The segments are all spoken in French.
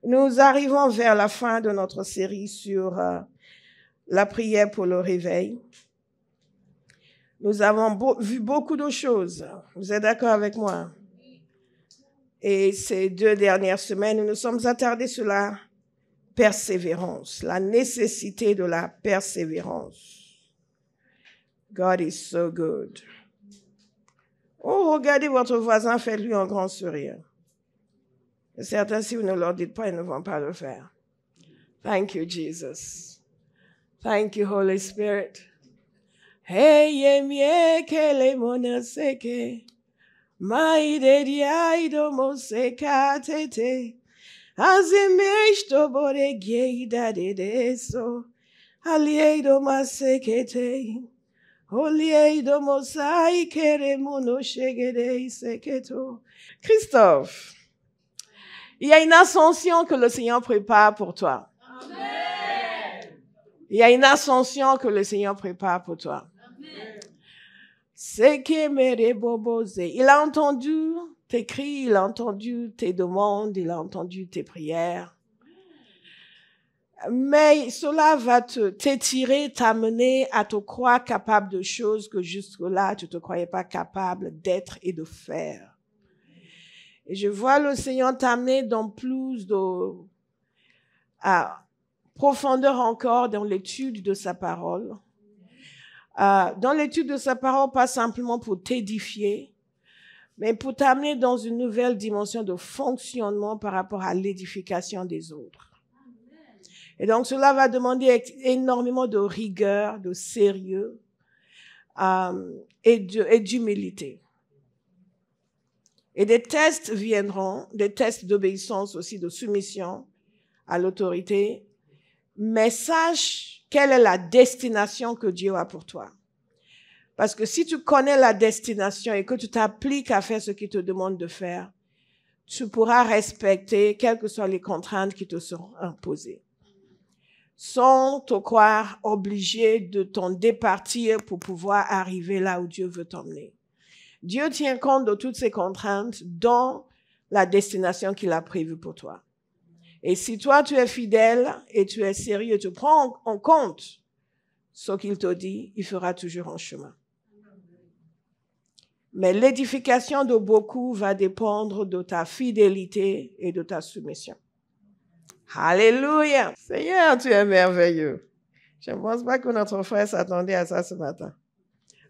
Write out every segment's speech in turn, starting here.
Nous arrivons vers la fin de notre série sur la prière pour le réveil. Nous avons vu beaucoup de choses. Vous êtes d'accord avec moi? Et ces 2 dernières semaines, nous nous sommes attardés sur la persévérance, la nécessité de la persévérance. God is so good. Oh, regardez votre voisin, faites-lui un grand sourire. Certains, si vous ne leur dites pas, ils ne vont pas le faire. Thank you, Jesus. Thank you, Holy Spirit. Hey, yemie kele monaseke. Maide diaido moseka tete. Azimish to bore geida de deso. Aliedo masekete. Oliedo mosai kere mono shegede seketo. Christophe. Il y a une ascension que le Seigneur prépare pour toi. Amen. Il y a une ascension que le Seigneur prépare pour toi. Il a entendu tes cris, il a entendu tes demandes, il a entendu tes prières. Mais cela va t'étirer, t'amener à te croire capable de choses que jusque-là, tu ne te croyais pas capable d'être et de faire. Et je vois le Seigneur t'amener dans plus de profondeur encore dans l'étude de sa parole. Dans l'étude de sa parole, pas simplement pour t'édifier, mais pour t'amener dans une nouvelle dimension de fonctionnement par rapport à l'édification des autres. Et donc, cela va demander énormément de rigueur, de sérieux et d'humilité. Et des tests viendront, des tests d'obéissance aussi, de soumission à l'autorité. Mais sache quelle est la destination que Dieu a pour toi. Parce que si tu connais la destination et que tu t'appliques à faire ce qu'il te demande de faire, tu pourras respecter quelles que soient les contraintes qui te seront imposées. Sans te croire obligé de t'en départir pour pouvoir arriver là où Dieu veut t'emmener. Dieu tient compte de toutes ces contraintes dans la destination qu'il a prévue pour toi. Et si toi, tu es fidèle et tu es sérieux, tu prends en compte ce qu'il te dit, il fera toujours un chemin. Mais l'édification de beaucoup va dépendre de ta fidélité et de ta soumission. Alléluia! Seigneur, tu es merveilleux. Je ne pense pas que notre frère s'attendait à ça ce matin.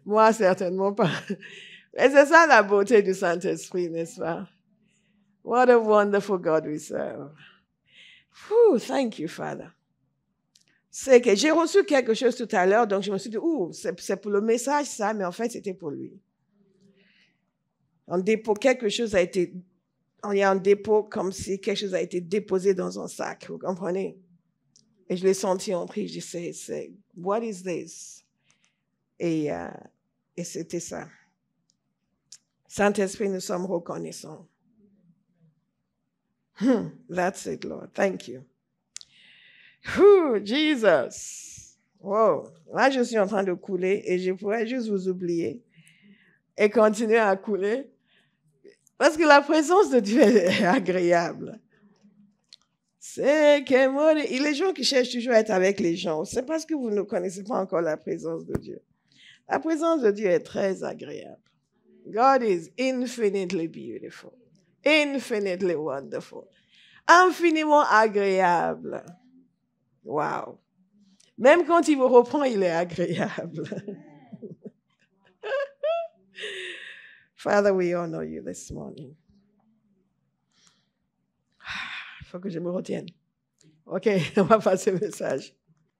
Moi, certainement pas. Et c'est ça la beauté du Saint-Esprit, n'est-ce pas? What a wonderful God we serve. Whew, thank you, Father. C'est que j'ai reçu quelque chose tout à l'heure, donc je me suis dit, c'est pour le message ça, mais en fait, c'était pour lui. En dépôt, quelque chose a été, il y a un dépôt comme si quelque chose a été déposé dans un sac, vous comprenez? Et je l'ai senti entrer, je dis, c'est, what is this? Et c'était ça. Saint-Esprit, nous sommes reconnaissants. That's it, Lord. Thank you. Jesus. Wow. Là, je suis en train de couler et je pourrais juste vous oublier et continuer à couler parce que la présence de Dieu est agréable. C'est que moi, les gens qui cherchent toujours à être avec les gens, c'est parce que vous ne connaissez pas encore la présence de Dieu. La présence de Dieu est très agréable. God is infinitely beautiful, infinitely wonderful, infiniment agréable. Wow. Même quand il vous reprend, il est agréable. Father, we honor you this morning. Il faut que je me retienne. OK, on va passer le message.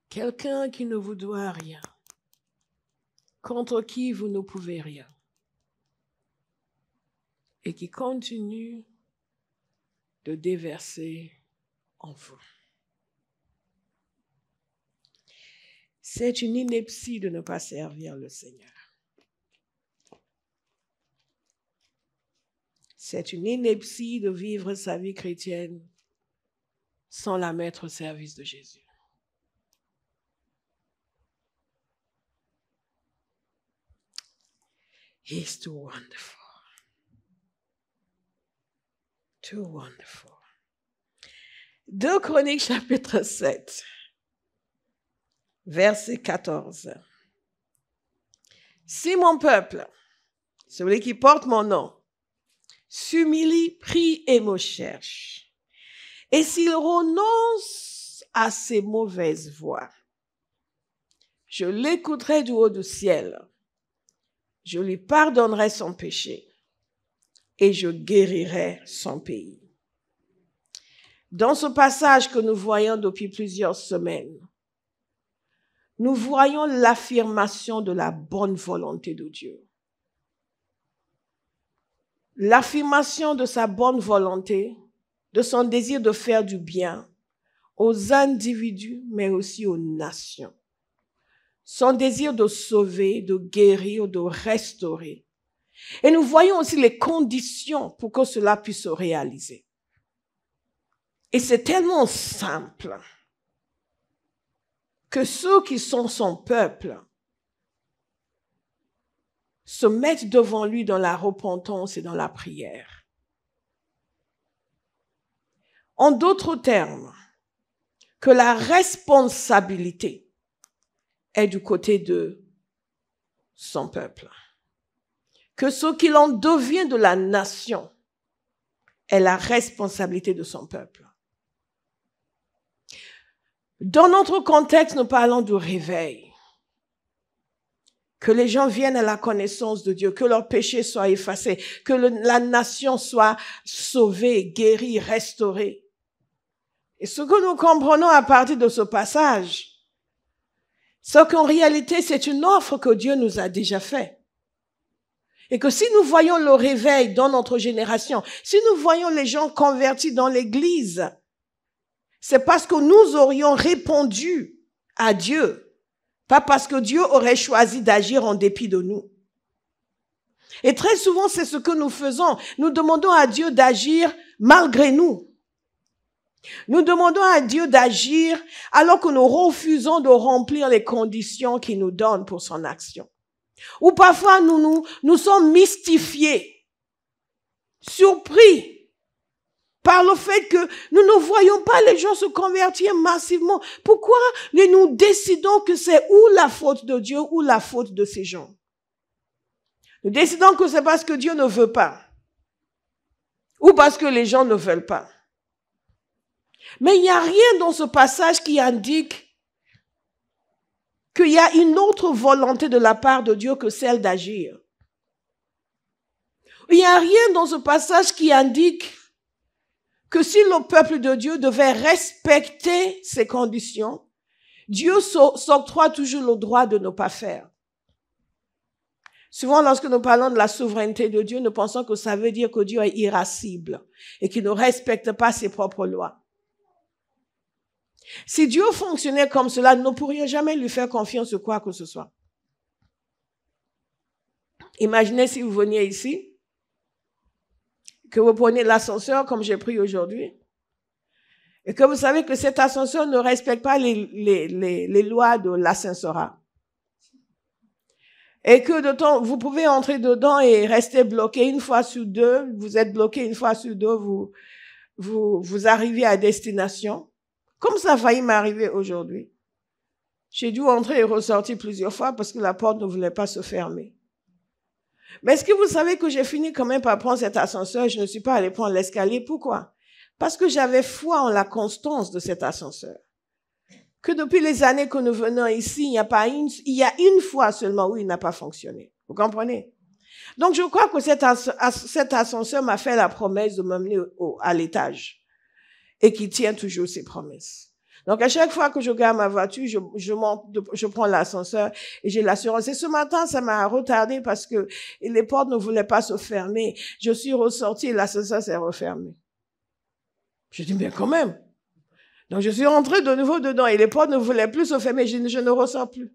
Quelqu'un qui ne vous doit rien, contre qui vous ne pouvez rien, et qui continue de déverser en vous. C'est une ineptie de ne pas servir le Seigneur. C'est une ineptie de vivre sa vie chrétienne sans la mettre au service de Jésus. He's too wonderful. Too wonderful. 2 Chroniques chapitre 7, verset 14. Si mon peuple, celui qui porte mon nom, s'humilie, prie et me cherche, et s'il renonce à ses mauvaises voies, je l'écouterai du haut du ciel, je lui pardonnerai son péché et je guérirai son pays. Dans ce passage que nous voyons depuis plusieurs semaines, nous voyons l'affirmation de la bonne volonté de Dieu. L'affirmation de sa bonne volonté, de son désir de faire du bien aux individus, mais aussi aux nations. Son désir de sauver, de guérir, de restaurer. Et nous voyons aussi les conditions pour que cela puisse se réaliser. Et c'est tellement simple que ceux qui sont son peuple se mettent devant lui dans la repentance et dans la prière. En d'autres termes, que la responsabilité est du côté de son peuple. Que ce qu'il en devient de la nation est la responsabilité de son peuple. Dans notre contexte, nous parlons du réveil. Que les gens viennent à la connaissance de Dieu, que leurs péchés soient effacés, que la nation soit sauvée, guérie, restaurée. Et ce que nous comprenons à partir de ce passage, c'est qu'en réalité, c'est une offre que Dieu nous a déjà faite. Et que si nous voyons le réveil dans notre génération, si nous voyons les gens convertis dans l'Église, c'est parce que nous aurions répondu à Dieu, pas parce que Dieu aurait choisi d'agir en dépit de nous. Et très souvent, c'est ce que nous faisons. Nous demandons à Dieu d'agir malgré nous. Nous demandons à Dieu d'agir alors que nous refusons de remplir les conditions qu'il nous donne pour son action. Ou parfois, nous sommes mystifiés, surpris par le fait que nous ne voyons pas les gens se convertir massivement. Pourquoi nous décidons que c'est ou la faute de Dieu ou la faute de ces gens? Nous décidons que c'est parce que Dieu ne veut pas ou parce que les gens ne veulent pas. Mais il n'y a rien dans ce passage qui indique qu'il y a une autre volonté de la part de Dieu que celle d'agir. Il n'y a rien dans ce passage qui indique que si le peuple de Dieu devait respecter ces conditions, Dieu s'octroie toujours le droit de ne pas faire. Souvent, lorsque nous parlons de la souveraineté de Dieu, nous pensons que ça veut dire que Dieu est irascible et qu'il ne respecte pas ses propres lois. Si Dieu fonctionnait comme cela, nous ne pourrions jamais lui faire confiance sur quoi que ce soit. Imaginez si vous veniez ici, que vous preniez l'ascenseur comme j'ai pris aujourd'hui, et que vous savez que cet ascenseur ne respecte pas les lois de l'ascensorat. Et que vous pouvez entrer dedans et rester bloqué une fois sur deux, vous êtes bloqué une fois sur deux, vous arrivez à destination. Comme ça a failli m'arriver aujourd'hui. J'ai dû entrer et ressortir plusieurs fois parce que la porte ne voulait pas se fermer. Mais est-ce que vous savez que j'ai fini quand même par prendre cet ascenseur et je ne suis pas allée prendre l'escalier? Pourquoi? Parce que j'avais foi en la constance de cet ascenseur. Que depuis les années que nous venons ici, il y a une fois seulement où il n'a pas fonctionné. Vous comprenez? Donc je crois que cet ascenseur m'a fait la promesse de m'emmener à l'étage. Et qui tient toujours ses promesses. Donc, à chaque fois que je garde ma voiture, je prends l'ascenseur et j'ai l'assurance. Et ce matin, ça m'a retardé parce que les portes ne voulaient pas se fermer. Je suis ressortie et l'ascenseur s'est refermé. Je dis, mais quand même. Donc, je suis rentrée de nouveau dedans et les portes ne voulaient plus se fermer. Je ne ressors plus.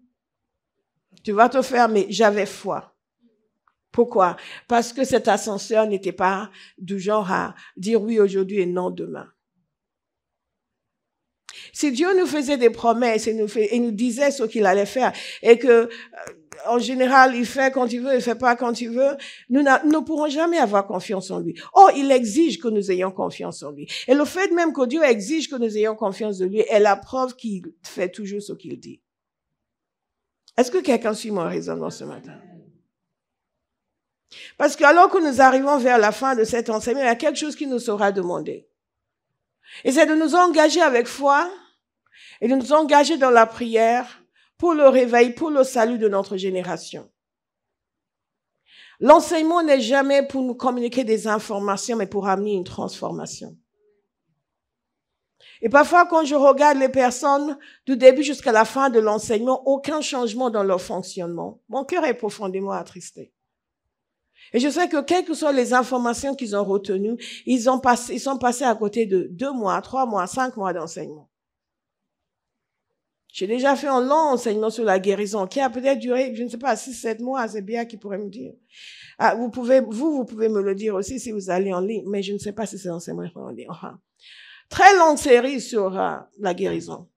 Tu vas te fermer. J'avais foi. Pourquoi? Parce que cet ascenseur n'était pas du genre à dire oui aujourd'hui et non demain. Si Dieu nous faisait des promesses et nous disait ce qu'il allait faire et que en général, il fait quand il veut, il fait pas quand il veut. Nous ne pourrons jamais avoir confiance en lui. Or, il exige que nous ayons confiance en lui. Et le fait même que Dieu exige que nous ayons confiance en lui est la preuve qu'il fait toujours ce qu'il dit. Est-ce que quelqu'un suit mon raisonnement ce matin? Parce que alors que nous arrivons vers la fin de cet enseignement, il y a quelque chose qui nous sera demandé. Et c'est de nous engager avec foi et de nous engager dans la prière pour le réveil, pour le salut de notre génération. L'enseignement n'est jamais pour nous communiquer des informations, mais pour amener une transformation. Et parfois, quand je regarde les personnes du début jusqu'à la fin de l'enseignement, aucun changement dans leur fonctionnement, mon cœur est profondément attristé. Et je sais que quelles que soient les informations qu'ils ont retenues, ils sont passés à côté de 2 mois, 3 mois, 5 mois d'enseignement. J'ai déjà fait un long enseignement sur la guérison qui a peut-être duré, je ne sais pas, 6-7 mois, c'est bien qui pourrait me dire. Ah, vous pouvez me le dire aussi si vous allez en ligne, mais je ne sais pas si c'est enseignement en ligne. Très longue série sur la guérison.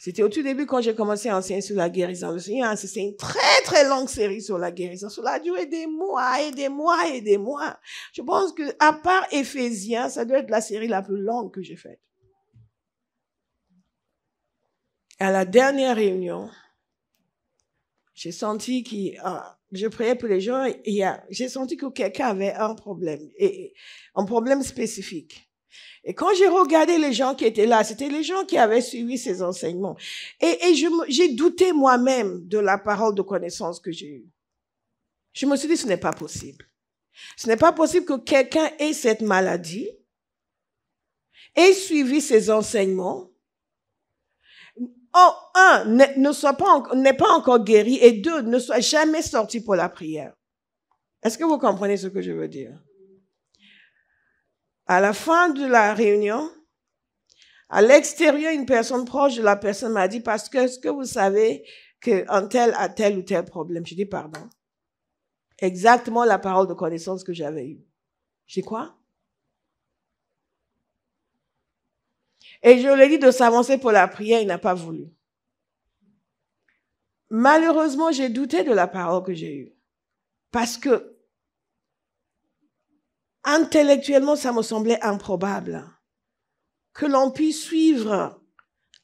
C'était au tout début quand j'ai commencé à enseigner sur la guérison. C'est une très, très longue série sur la guérison. Cela a duré des mois et des mois et des mois. Je pense que, à part Éphésiens, ça doit être la série la plus longue que j'ai faite. À la dernière réunion, j'ai senti je priais pour les gens et j'ai senti que quelqu'un avait un problème spécifique. Et quand j'ai regardé les gens qui étaient là, c'était les gens qui avaient suivi ces enseignements. Et j'ai douté moi-même de la parole de connaissance que j'ai eue. Je me suis dit, ce n'est pas possible. Ce n'est pas possible que quelqu'un ait cette maladie, ait suivi ces enseignements, n'est pas encore guéri, et 2, ne soit jamais sorti pour la prière. Est-ce que vous comprenez ce que je veux dire? À la fin de la réunion, à l'extérieur, une personne proche de la personne m'a dit, parce que est-ce que vous savez qu'un tel a tel ou tel problème? Je dis, pardon. Exactement la parole de connaissance que j'avais eue. Je dis quoi? Et je lui ai dit de s'avancer pour la prière, il n'a pas voulu. Malheureusement, j'ai douté de la parole que j'ai eue. Parce que intellectuellement, ça me semblait improbable que l'on puisse suivre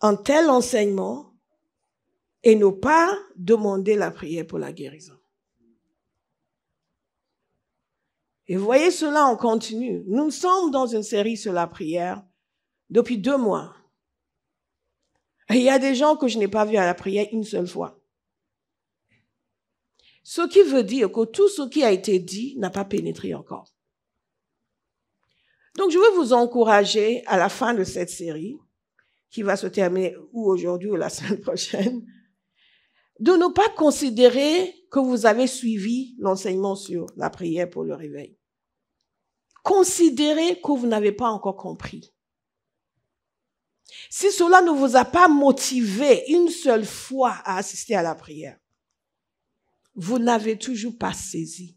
un tel enseignement et ne pas demander la prière pour la guérison. Et vous voyez cela, on continue. Nous sommes dans une série sur la prière depuis 2 mois. Et il y a des gens que je n'ai pas vus à la prière une seule fois. Ce qui veut dire que tout ce qui a été dit n'a pas pénétré encore. Donc, je veux vous encourager à la fin de cette série, qui va se terminer ou aujourd'hui ou la semaine prochaine, de ne pas considérer que vous avez suivi l'enseignement sur la prière pour le réveil. Considérez que vous n'avez pas encore compris. Si cela ne vous a pas motivé une seule fois à assister à la prière, vous n'avez toujours pas saisi.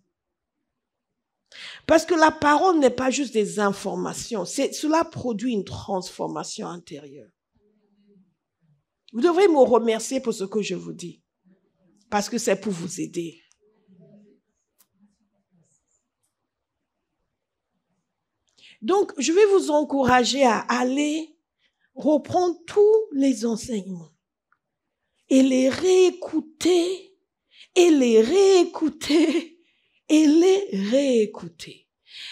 Parce que la parole n'est pas juste des informations, cela produit une transformation intérieure. Vous devrez me remercier pour ce que je vous dis, parce que c'est pour vous aider. Donc, je vais vous encourager à aller reprendre tous les enseignements et les réécouter, et les réécouter, et les réécouter.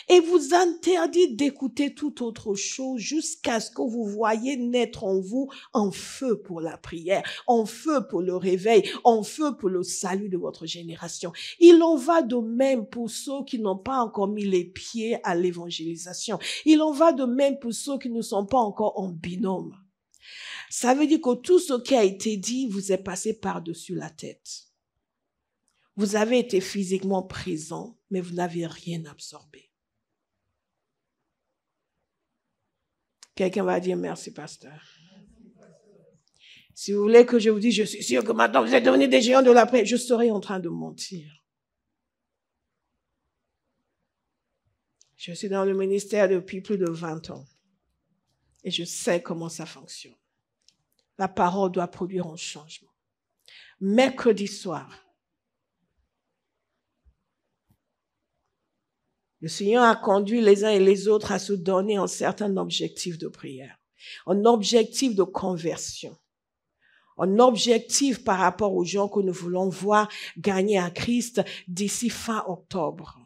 Et vous interdire d'écouter toute autre chose jusqu'à ce que vous voyez naître en vous un feu pour la prière, un feu pour le réveil, un feu pour le salut de votre génération. Il en va de même pour ceux qui n'ont pas encore mis les pieds à l'évangélisation. Il en va de même pour ceux qui ne sont pas encore en binôme. Ça veut dire que tout ce qui a été dit vous est passé par-dessus la tête. Vous avez été physiquement présent, mais vous n'avez rien absorbé. Quelqu'un va dire merci, pasteur. Si vous voulez que je vous dise, je suis sûr que maintenant vous êtes devenus des géants de la paix, je serai en train de mentir. Je suis dans le ministère depuis plus de 20 ans. Et je sais comment ça fonctionne. La parole doit produire un changement. Mercredi soir, le Seigneur a conduit les uns et les autres à se donner un certain objectif de prière, un objectif de conversion, un objectif par rapport aux gens que nous voulons voir gagner à Christ d'ici fin octobre.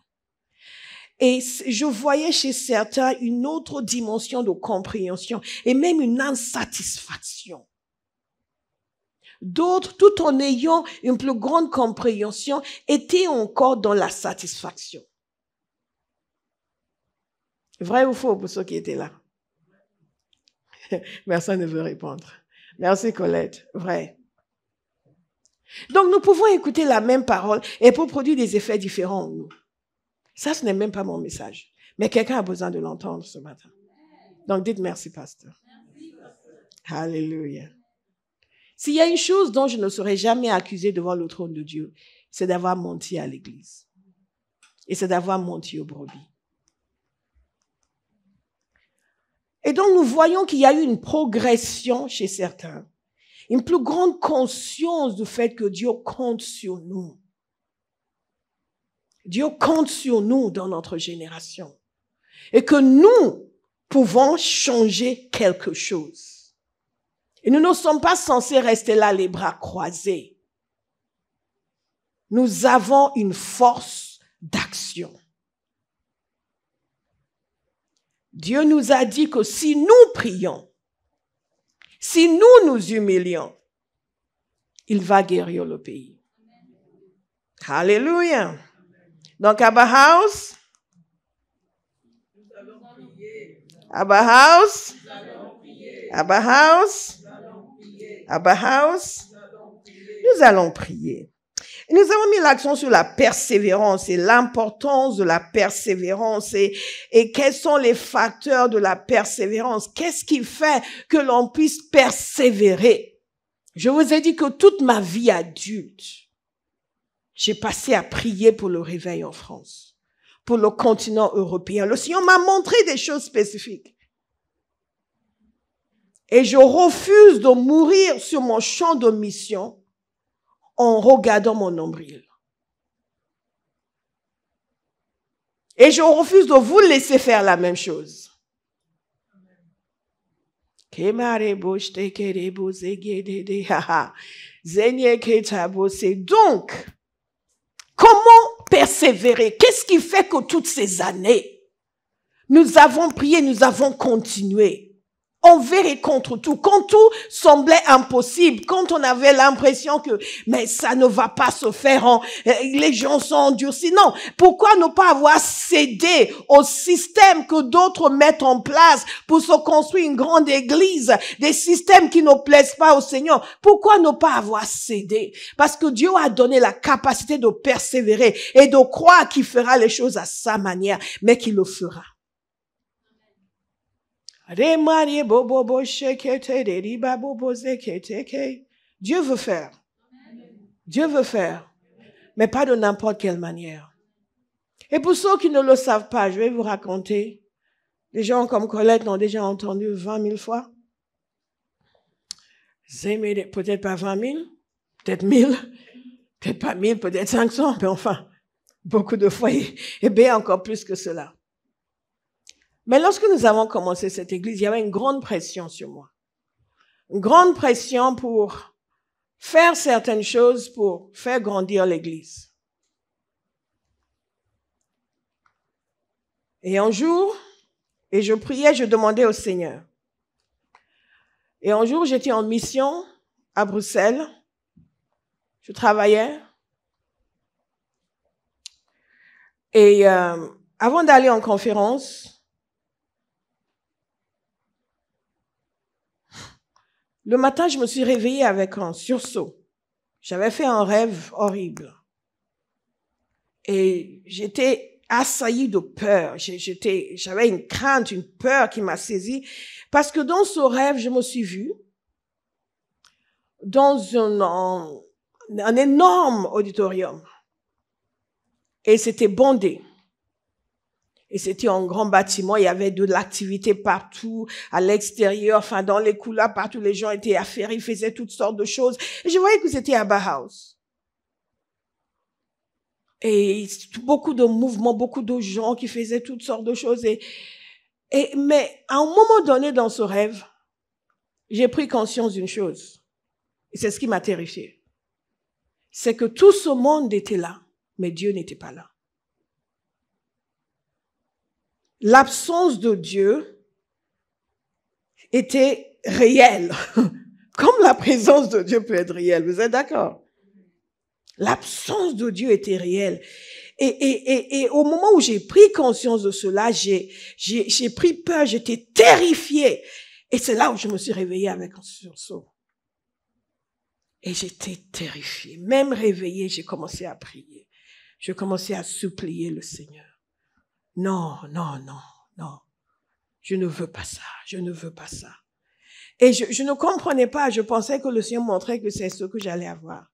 Et je voyais chez certains une autre dimension de compréhension et même une insatisfaction. D'autres, tout en ayant une plus grande compréhension, étaient encore dans la satisfaction. Vrai ou faux pour ceux qui étaient là? Personne ne veut répondre. Merci Colette. Vrai. Donc nous pouvons écouter la même parole et pour produire des effets différents en nous. Ça, ce n'est même pas mon message. Mais quelqu'un a besoin de l'entendre ce matin. Donc dites merci, pasteur. Alléluia. S'il y a une chose dont je ne serai jamais accusée devant le trône de Dieu, c'est d'avoir menti à l'église. Et c'est d'avoir menti aux brebis. Et donc, nous voyons qu'il y a eu une progression chez certains. Une plus grande conscience du fait que Dieu compte sur nous. Dieu compte sur nous dans notre génération. Et que nous pouvons changer quelque chose. Et nous ne sommes pas censés rester là les bras croisés. Nous avons une force d'action. Dieu nous a dit que si nous prions, si nous nous humilions, il va guérir le pays. Alléluia. Donc, Abba House, Abba House, Abba House, Abba House, nous allons prier. Et nous avons mis l'accent sur la persévérance et l'importance de la persévérance et quels sont les facteurs de la persévérance. Qu'est-ce qui fait que l'on puisse persévérer? Je vous ai dit que toute ma vie adulte, j'ai passé à prier pour le réveil en France, pour le continent européen. Le Seigneur m'a montré des choses spécifiques. Et je refuse de mourir sur mon champ de mission en regardant mon nombril. Et je refuse de vous laisser faire la même chose. Donc, comment persévérer? Qu'est-ce qui fait que toutes ces années, nous avons prié, nous avons continué? Envers et contre tout. Quand tout semblait impossible, quand on avait l'impression que, mais ça ne va pas se faire, les gens sont endurcis. Non. Pourquoi ne pas avoir cédé au système que d'autres mettent en place pour se construire une grande église, des systèmes qui ne plaisent pas au Seigneur? Pourquoi ne pas avoir cédé? Parce que Dieu a donné la capacité de persévérer et de croire qu'il fera les choses à sa manière, mais qu'il le fera. Dieu veut faire. Dieu veut faire. Mais pas de n'importe quelle manière. Et pour ceux qui ne le savent pas, je vais vous raconter. Des gens comme Colette l'ont déjà entendu 20 000 fois. Peut-être pas 20 000, peut-être 1000, peut-être pas 1000, peut-être 500, mais enfin, beaucoup de fois, et bien encore plus que cela. Mais lorsque nous avons commencé cette église, il y avait une grande pression sur moi. Une grande pression pour faire certaines choses, pour faire grandir l'église. Et un jour, et je priais, je demandais au Seigneur. Et un jour, j'étais en mission à Bruxelles. Je travaillais. Et avant d'aller en conférence, le matin, je me suis réveillée avec un sursaut. J'avais fait un rêve horrible. Et j'étais assaillie de peur. J'avais une crainte, une peur qui m'a saisie. Parce que dans ce rêve, je me suis vue dans un énorme auditorium. Et c'était bondé. Et c'était un grand bâtiment, il y avait de l'activité partout, à l'extérieur, enfin dans les couloirs, partout les gens étaient affairés, ils faisaient toutes sortes de choses. Et je voyais que c'était à Bauhaus. Et beaucoup de mouvements, beaucoup de gens qui faisaient toutes sortes de choses. Mais à un moment donné dans ce rêve, j'ai pris conscience d'une chose. Et c'est ce qui m'a terrifiée. C'est que tout ce monde était là, mais Dieu n'était pas là. L'absence de Dieu était réelle. Comme la présence de Dieu peut être réelle. Vous êtes d'accord? L'absence de Dieu était réelle. Et au moment où j'ai pris conscience de cela, j'ai pris peur, j'étais terrifiée. Et c'est là où je me suis réveillée avec un sursaut. Et j'étais terrifiée. Même réveillée, j'ai commencé à prier. Je commençais à supplier le Seigneur. Non, non, non, non. Je ne veux pas ça. Je ne veux pas ça. Et je ne comprenais pas. Je pensais que le Seigneur montrait que c'est ce que j'allais avoir.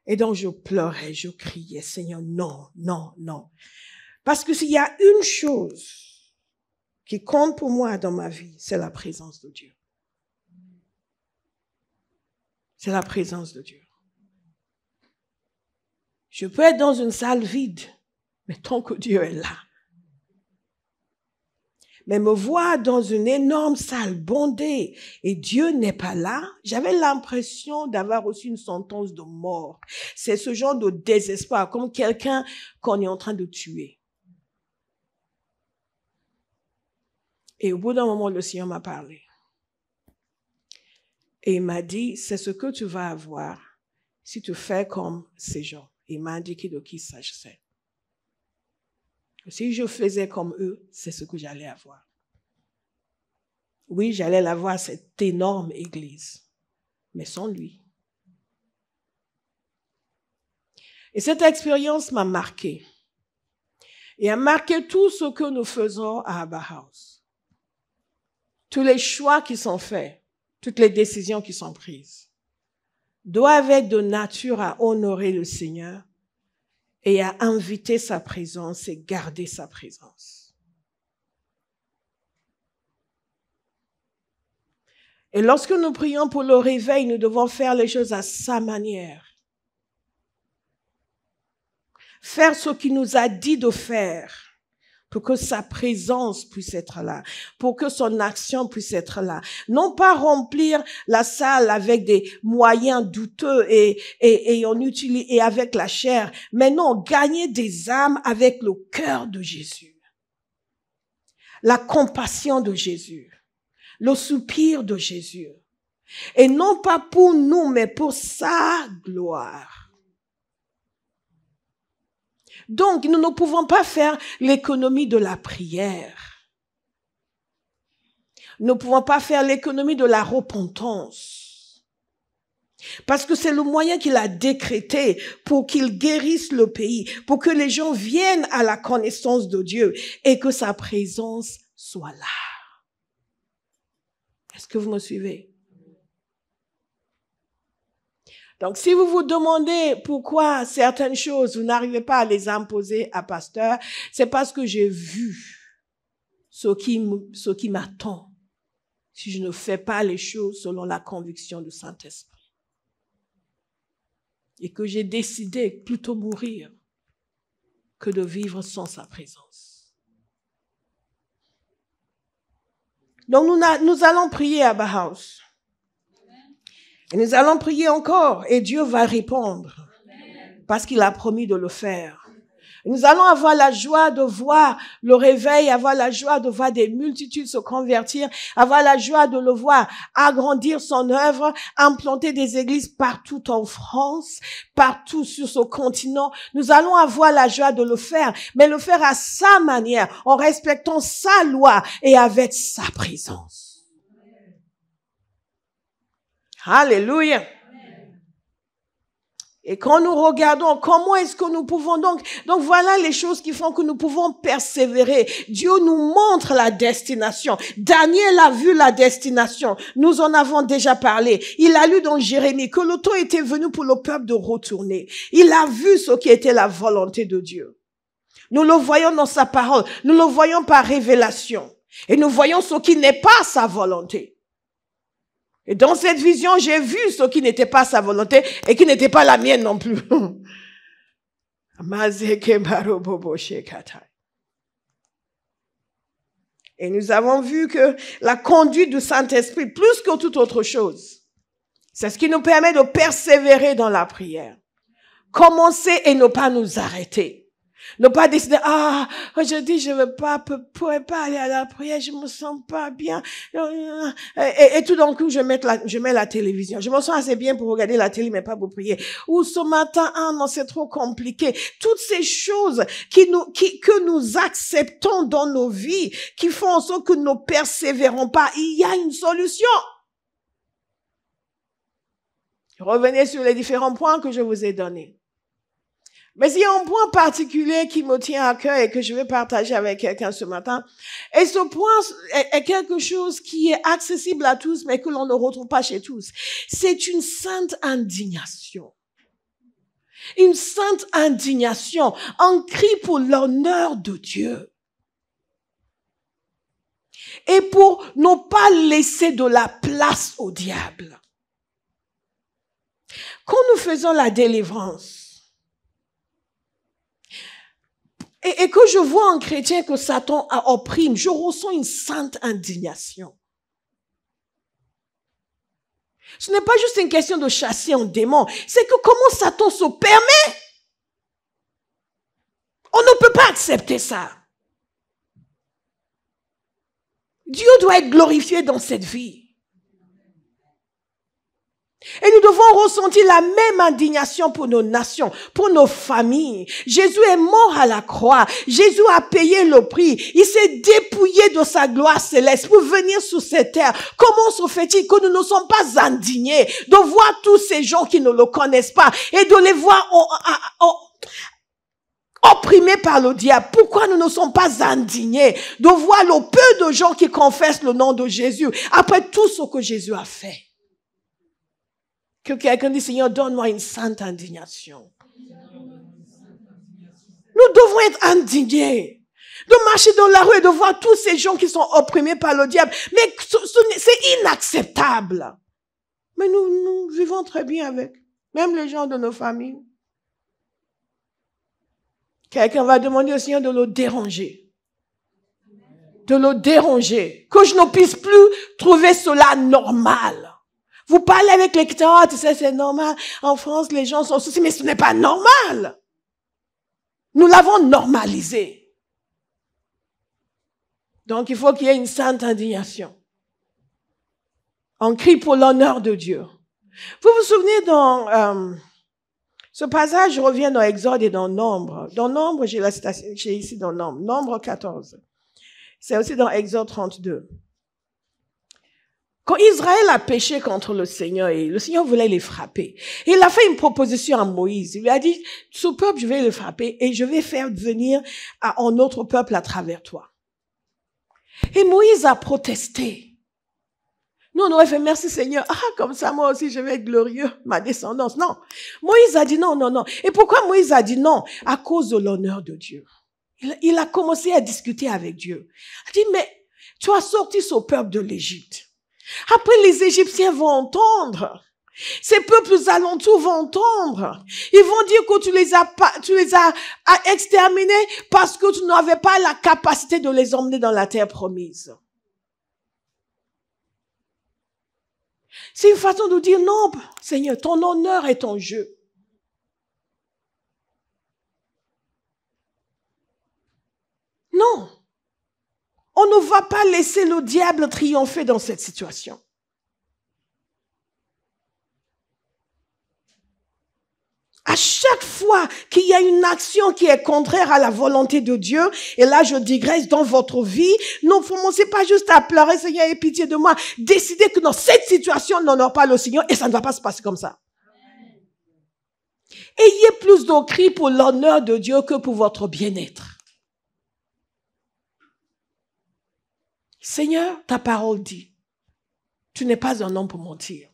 Et donc je pleurais, je criais, Seigneur, non, non, non. Parce que s'il y a une chose qui compte pour moi dans ma vie, c'est la présence de Dieu. C'est la présence de Dieu. Je peux être dans une salle vide, mais tant que Dieu est là. Mais me voir dans une énorme salle bondée et Dieu n'est pas là, j'avais l'impression d'avoir reçu une sentence de mort. C'est ce genre de désespoir, comme quelqu'un qu'on est en train de tuer. Et au bout d'un moment, le Seigneur m'a parlé. Et il m'a dit, c'est ce que tu vas avoir si tu fais comme ces gens. Il m'a indiqué de qui il s'agissait. Si je faisais comme eux, c'est ce que j'allais avoir. Oui, j'allais avoir cette énorme église, mais sans lui. Et cette expérience m'a marqué. Et a marqué tout ce que nous faisons à Bauhaus. Tous les choix qui sont faits, toutes les décisions qui sont prises, doivent être de nature à honorer le Seigneur et à inviter sa présence et garder sa présence. Et lorsque nous prions pour le réveil, nous devons faire les choses à sa manière. Faire ce qu'il nous a dit de faire pour que sa présence puisse être là, pour que son action puisse être là. Non pas remplir la salle avec des moyens douteux et avec la chair, mais non, gagner des âmes avec le cœur de Jésus. La compassion de Jésus. Le soupir de Jésus. Et non pas pour nous, mais pour sa gloire. Donc, nous ne pouvons pas faire l'économie de la prière. Nous ne pouvons pas faire l'économie de la repentance. Parce que c'est le moyen qu'il a décrété pour qu'il guérisse le pays, pour que les gens viennent à la connaissance de Dieu et que sa présence soit là. Est-ce que vous me suivez? Donc, si vous vous demandez pourquoi certaines choses, vous n'arrivez pas à les imposer à pasteur, c'est parce que j'ai vu ce qui m'attend si je ne fais pas les choses selon la conviction du Saint-Esprit. Et que j'ai décidé plutôt mourir que de vivre sans sa présence. Donc, nous allons prier à Bauhaus. Et nous allons prier encore et Dieu va répondre parce qu'il a promis de le faire. Nous allons avoir la joie de voir le réveil, avoir la joie de voir des multitudes se convertir, avoir la joie de le voir agrandir son œuvre, implanter des églises partout en France, partout sur ce continent. Nous allons avoir la joie de le faire, mais le faire à sa manière, en respectant sa loi et avec sa présence. Alléluia. Et quand nous regardons, comment est-ce que nous pouvons donc voilà les choses qui font que nous pouvons persévérer. Dieu nous montre la destination. Daniel a vu la destination. Nous en avons déjà parlé. Il a lu dans Jérémie que le temps était venu pour le peuple de retourner. Il a vu ce qui était la volonté de Dieu. Nous le voyons dans sa parole. Nous le voyons par révélation. Et nous voyons ce qui n'est pas sa volonté. Et dans cette vision, j'ai vu ce qui n'était pas sa volonté et qui n'était pas la mienne non plus. Et nous avons vu que la conduite du Saint-Esprit, plus que toute autre chose, c'est ce qui nous permet de persévérer dans la prière. Commencer et ne pas nous arrêter. Ne pas décider, aujourd'hui je veux pas, pourrais pas aller à la prière, je me sens pas bien. Et tout d'un coup, je mets la télévision. Je me sens assez bien pour regarder la télé, mais pas pour prier. Ou ce matin, non, c'est trop compliqué. Toutes ces choses que nous acceptons dans nos vies, qui font en sorte que nous ne persévérons pas, il y a une solution. Revenez sur les différents points que je vous ai donnés. Mais il y a un point particulier qui me tient à cœur et que je vais partager avec quelqu'un ce matin. Et ce point est quelque chose qui est accessible à tous, mais que l'on ne retrouve pas chez tous. C'est une sainte indignation. Une sainte indignation, un cri pour l'honneur de Dieu. Et pour ne pas laisser de la place au diable. Quand nous faisons la délivrance, et que je vois un chrétien que Satan a opprime, je ressens une sainte indignation. Ce n'est pas juste une question de chasser un démon, c'est que comment Satan se permet? On ne peut pas accepter ça. Dieu doit être glorifié dans cette vie. Et nous devons ressentir la même indignation pour nos nations, pour nos familles. Jésus est mort à la croix. Jésus a payé le prix. Il s'est dépouillé de sa gloire céleste pour venir sur cette terre. Comment se fait-il que nous ne sommes pas indignés de voir tous ces gens qui ne le connaissent pas et de les voir opprimés par le diable? Pourquoi nous ne sommes pas indignés de voir le peu de gens qui confessent le nom de Jésus après tout ce que Jésus a fait? Que quelqu'un dise, Seigneur, donne-moi une sainte indignation. Nous devons être indignés. De marcher dans la rue et de voir tous ces gens qui sont opprimés par le diable. Mais c'est inacceptable. Mais nous vivons très bien avec. Même les gens de nos familles. Quelqu'un va demander au Seigneur de le déranger. De le déranger. Que je ne puisse plus trouver cela normal. Vous parlez avec les chrétiens, tu sais, c'est normal. En France, les gens sont soucis, mais ce n'est pas normal. Nous l'avons normalisé. Donc, il faut qu'il y ait une sainte indignation. On crie pour l'honneur de Dieu. Vous vous souvenez dans ce passage revient dans Exode et dans Nombre. Dans Nombre, j'ai ici dans Nombre. Nombre 14. C'est aussi dans Exode 32. Quand Israël a péché contre le Seigneur et le Seigneur voulait les frapper, il a fait une proposition à Moïse. Il lui a dit, ce peuple, je vais le frapper et je vais faire venir un autre peuple à travers toi. Et Moïse a protesté. Nous, on aurait fait merci Seigneur. Comme ça, moi aussi, je vais être glorieux, ma descendance. Non. Moïse a dit non, non, non. Et pourquoi Moïse a dit non? À cause de l'honneur de Dieu. Il a commencé à discuter avec Dieu. Il a dit, mais tu as sorti ce peuple de l'Égypte. Après, les Égyptiens vont entendre. Ces peuples alentours vont entendre. Ils vont dire que tu les as exterminés parce que tu n'avais pas la capacité de les emmener dans la terre promise. C'est une façon de dire non, Seigneur, ton honneur est en jeu. Non. On ne va pas laisser le diable triompher dans cette situation. À chaque fois qu'il y a une action qui est contraire à la volonté de Dieu, et là je digresse dans votre vie, ne commencez pas juste à pleurer, Seigneur, aie pitié de moi. Décidez que dans cette situation, on n'honore pas le Seigneur et ça ne va pas se passer comme ça. Ayez plus de cris pour l'honneur de Dieu que pour votre bien-être. Seigneur, ta parole dit, tu n'es pas un homme pour mentir.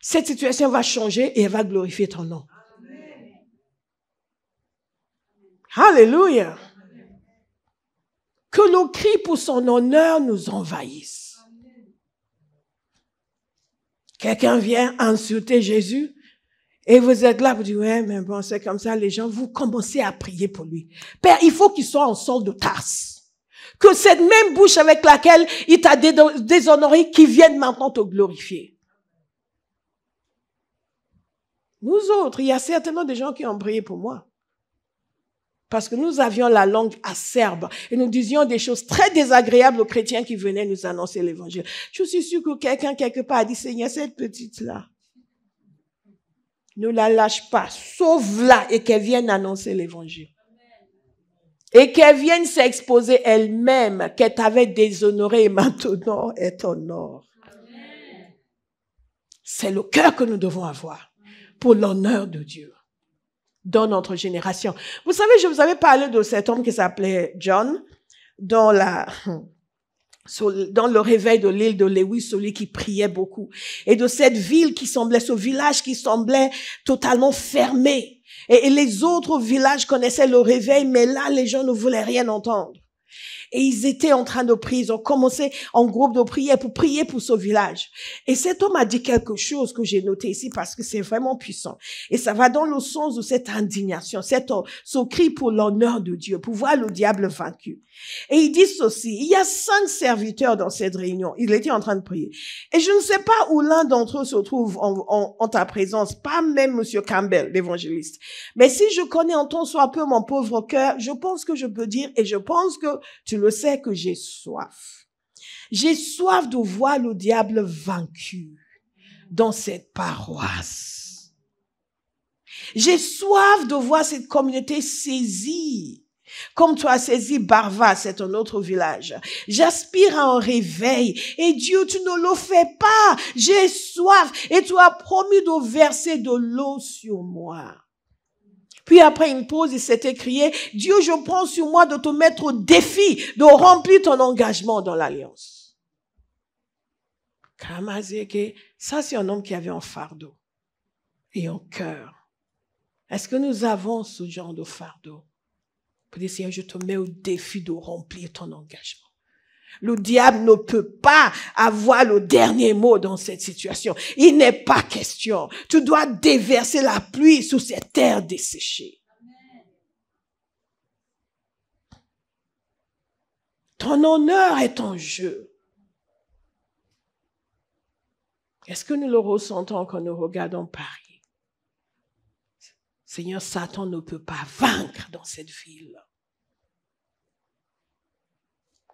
Cette situation va changer et elle va glorifier ton nom. Alléluia. Que le cri pour son honneur nous envahisse. Quelqu'un vient insulter Jésus et vous êtes là, vous dites, ouais, mais bon, c'est comme ça, les gens, vous commencez à prier pour lui. Père, il faut qu'il soit en sorte de Tarse. Que cette même bouche avec laquelle il t'a déshonoré, qu'il vienne maintenant te glorifier. Nous autres, il y a certainement des gens qui ont prié pour moi. Parce que nous avions la langue acerbe et nous disions des choses très désagréables aux chrétiens qui venaient nous annoncer l'évangile. Je suis sûre que quelqu'un quelque part a dit, Seigneur, cette petite-là, ne la lâche pas, sauve-la et qu'elle vienne annoncer l'évangile. Et qu'elle vienne s'exposer elle-même, qu'elle t'avait déshonorée et maintenant est en or. C'est le cœur que nous devons avoir pour l'honneur de Dieu dans notre génération. Vous savez, je vous avais parlé de cet homme qui s'appelait John dans le réveil de l'île de Lewis, celui qui priait beaucoup. Et de cette ville ce village qui semblait totalement fermé. Et les autres villages connaissaient le réveil, mais là, les gens ne voulaient rien entendre. Et ils étaient en train de prier. Ils ont commencé en groupe de prière pour prier pour ce village. Et cet homme a dit quelque chose que j'ai noté ici parce que c'est vraiment puissant. Et ça va dans le sens de cette indignation, ce cri pour l'honneur de Dieu, pour voir le diable vaincu. Et il dit ceci, il y a 5 serviteurs dans cette réunion. Il était en train de prier. Et je ne sais pas où l'un d'entre eux se trouve en ta présence, pas même Monsieur Campbell, l'évangéliste. Mais si je connais en ton soit peu mon pauvre cœur, je pense que je peux dire, et je pense que tu le sais, que j'ai soif. J'ai soif de voir le diable vaincu dans cette paroisse. J'ai soif de voir cette communauté saisie. Comme tu as saisi Barva, c'est un autre village. J'aspire à un réveil. Et Dieu, tu ne le fais pas. J'ai soif. Et tu as promis de verser de l'eau sur moi. Puis après une pause, il s'est écrié, Dieu, je prends sur moi de te mettre au défi, de remplir ton engagement dans l'alliance. Kamazeke, ça c'est un homme qui avait un fardeau et un cœur. Est-ce que nous avons ce genre de fardeau? Pour dire, Seigneur, je te mets au défi de remplir ton engagement. Le diable ne peut pas avoir le dernier mot dans cette situation. Il n'est pas question. Tu dois déverser la pluie sur cette terre desséchée. Ton honneur est en jeu. Est-ce que nous le ressentons quand nous regardons Paris? Seigneur, Satan ne peut pas vaincre dans cette ville.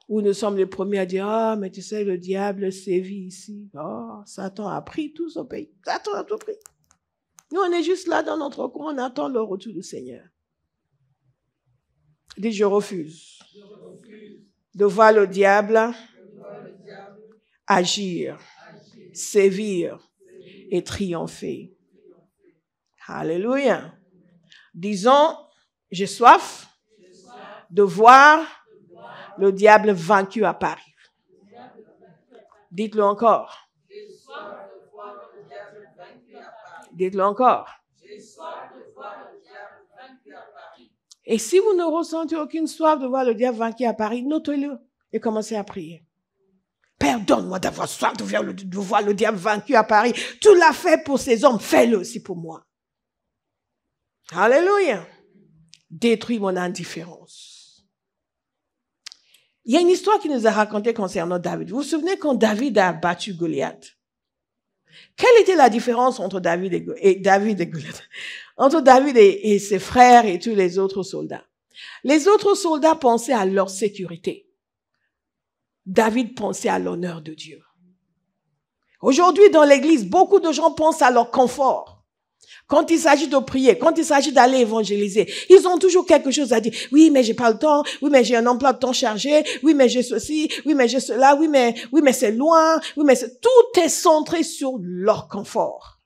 Où nous sommes les premiers à dire, ah, mais tu sais, le diable sévit ici. Oh, Satan a pris tout ce pays. Satan a tout pris. Nous, on est juste là dans notre coin, on attend le retour du Seigneur. Dis, je refuse de voir le diable agir, sévir et triompher. Alléluia. Disons, j'ai soif de voir le diable vaincu à Paris. Dites-le encore. Dites-le encore. Et si vous ne ressentez aucune soif de voir le diable vaincu à Paris, notez-le et commencez à prier. Père, donne-moi d'avoir soif de voir le diable vaincu à Paris. Tu l'as fait pour ces hommes, fais-le aussi pour moi. Alléluia. Détruis mon indifférence. Il y a une histoire qui nous a raconté concernant David. Vous vous souvenez quand David a battu Goliath? Quelle était la différence entre David et Goliath? Entre David et ses frères et tous les autres soldats. Les autres soldats pensaient à leur sécurité. David pensait à l'honneur de Dieu. Aujourd'hui, dans l'église, beaucoup de gens pensent à leur confort. Quand il s'agit de prier, quand il s'agit d'aller évangéliser, ils ont toujours quelque chose à dire. Oui, mais j'ai pas le temps. Oui, mais j'ai un emploi de temps chargé. Oui, mais j'ai ceci. Oui, mais j'ai cela. Oui, mais c'est loin. Oui, mais tout est centré sur leur confort.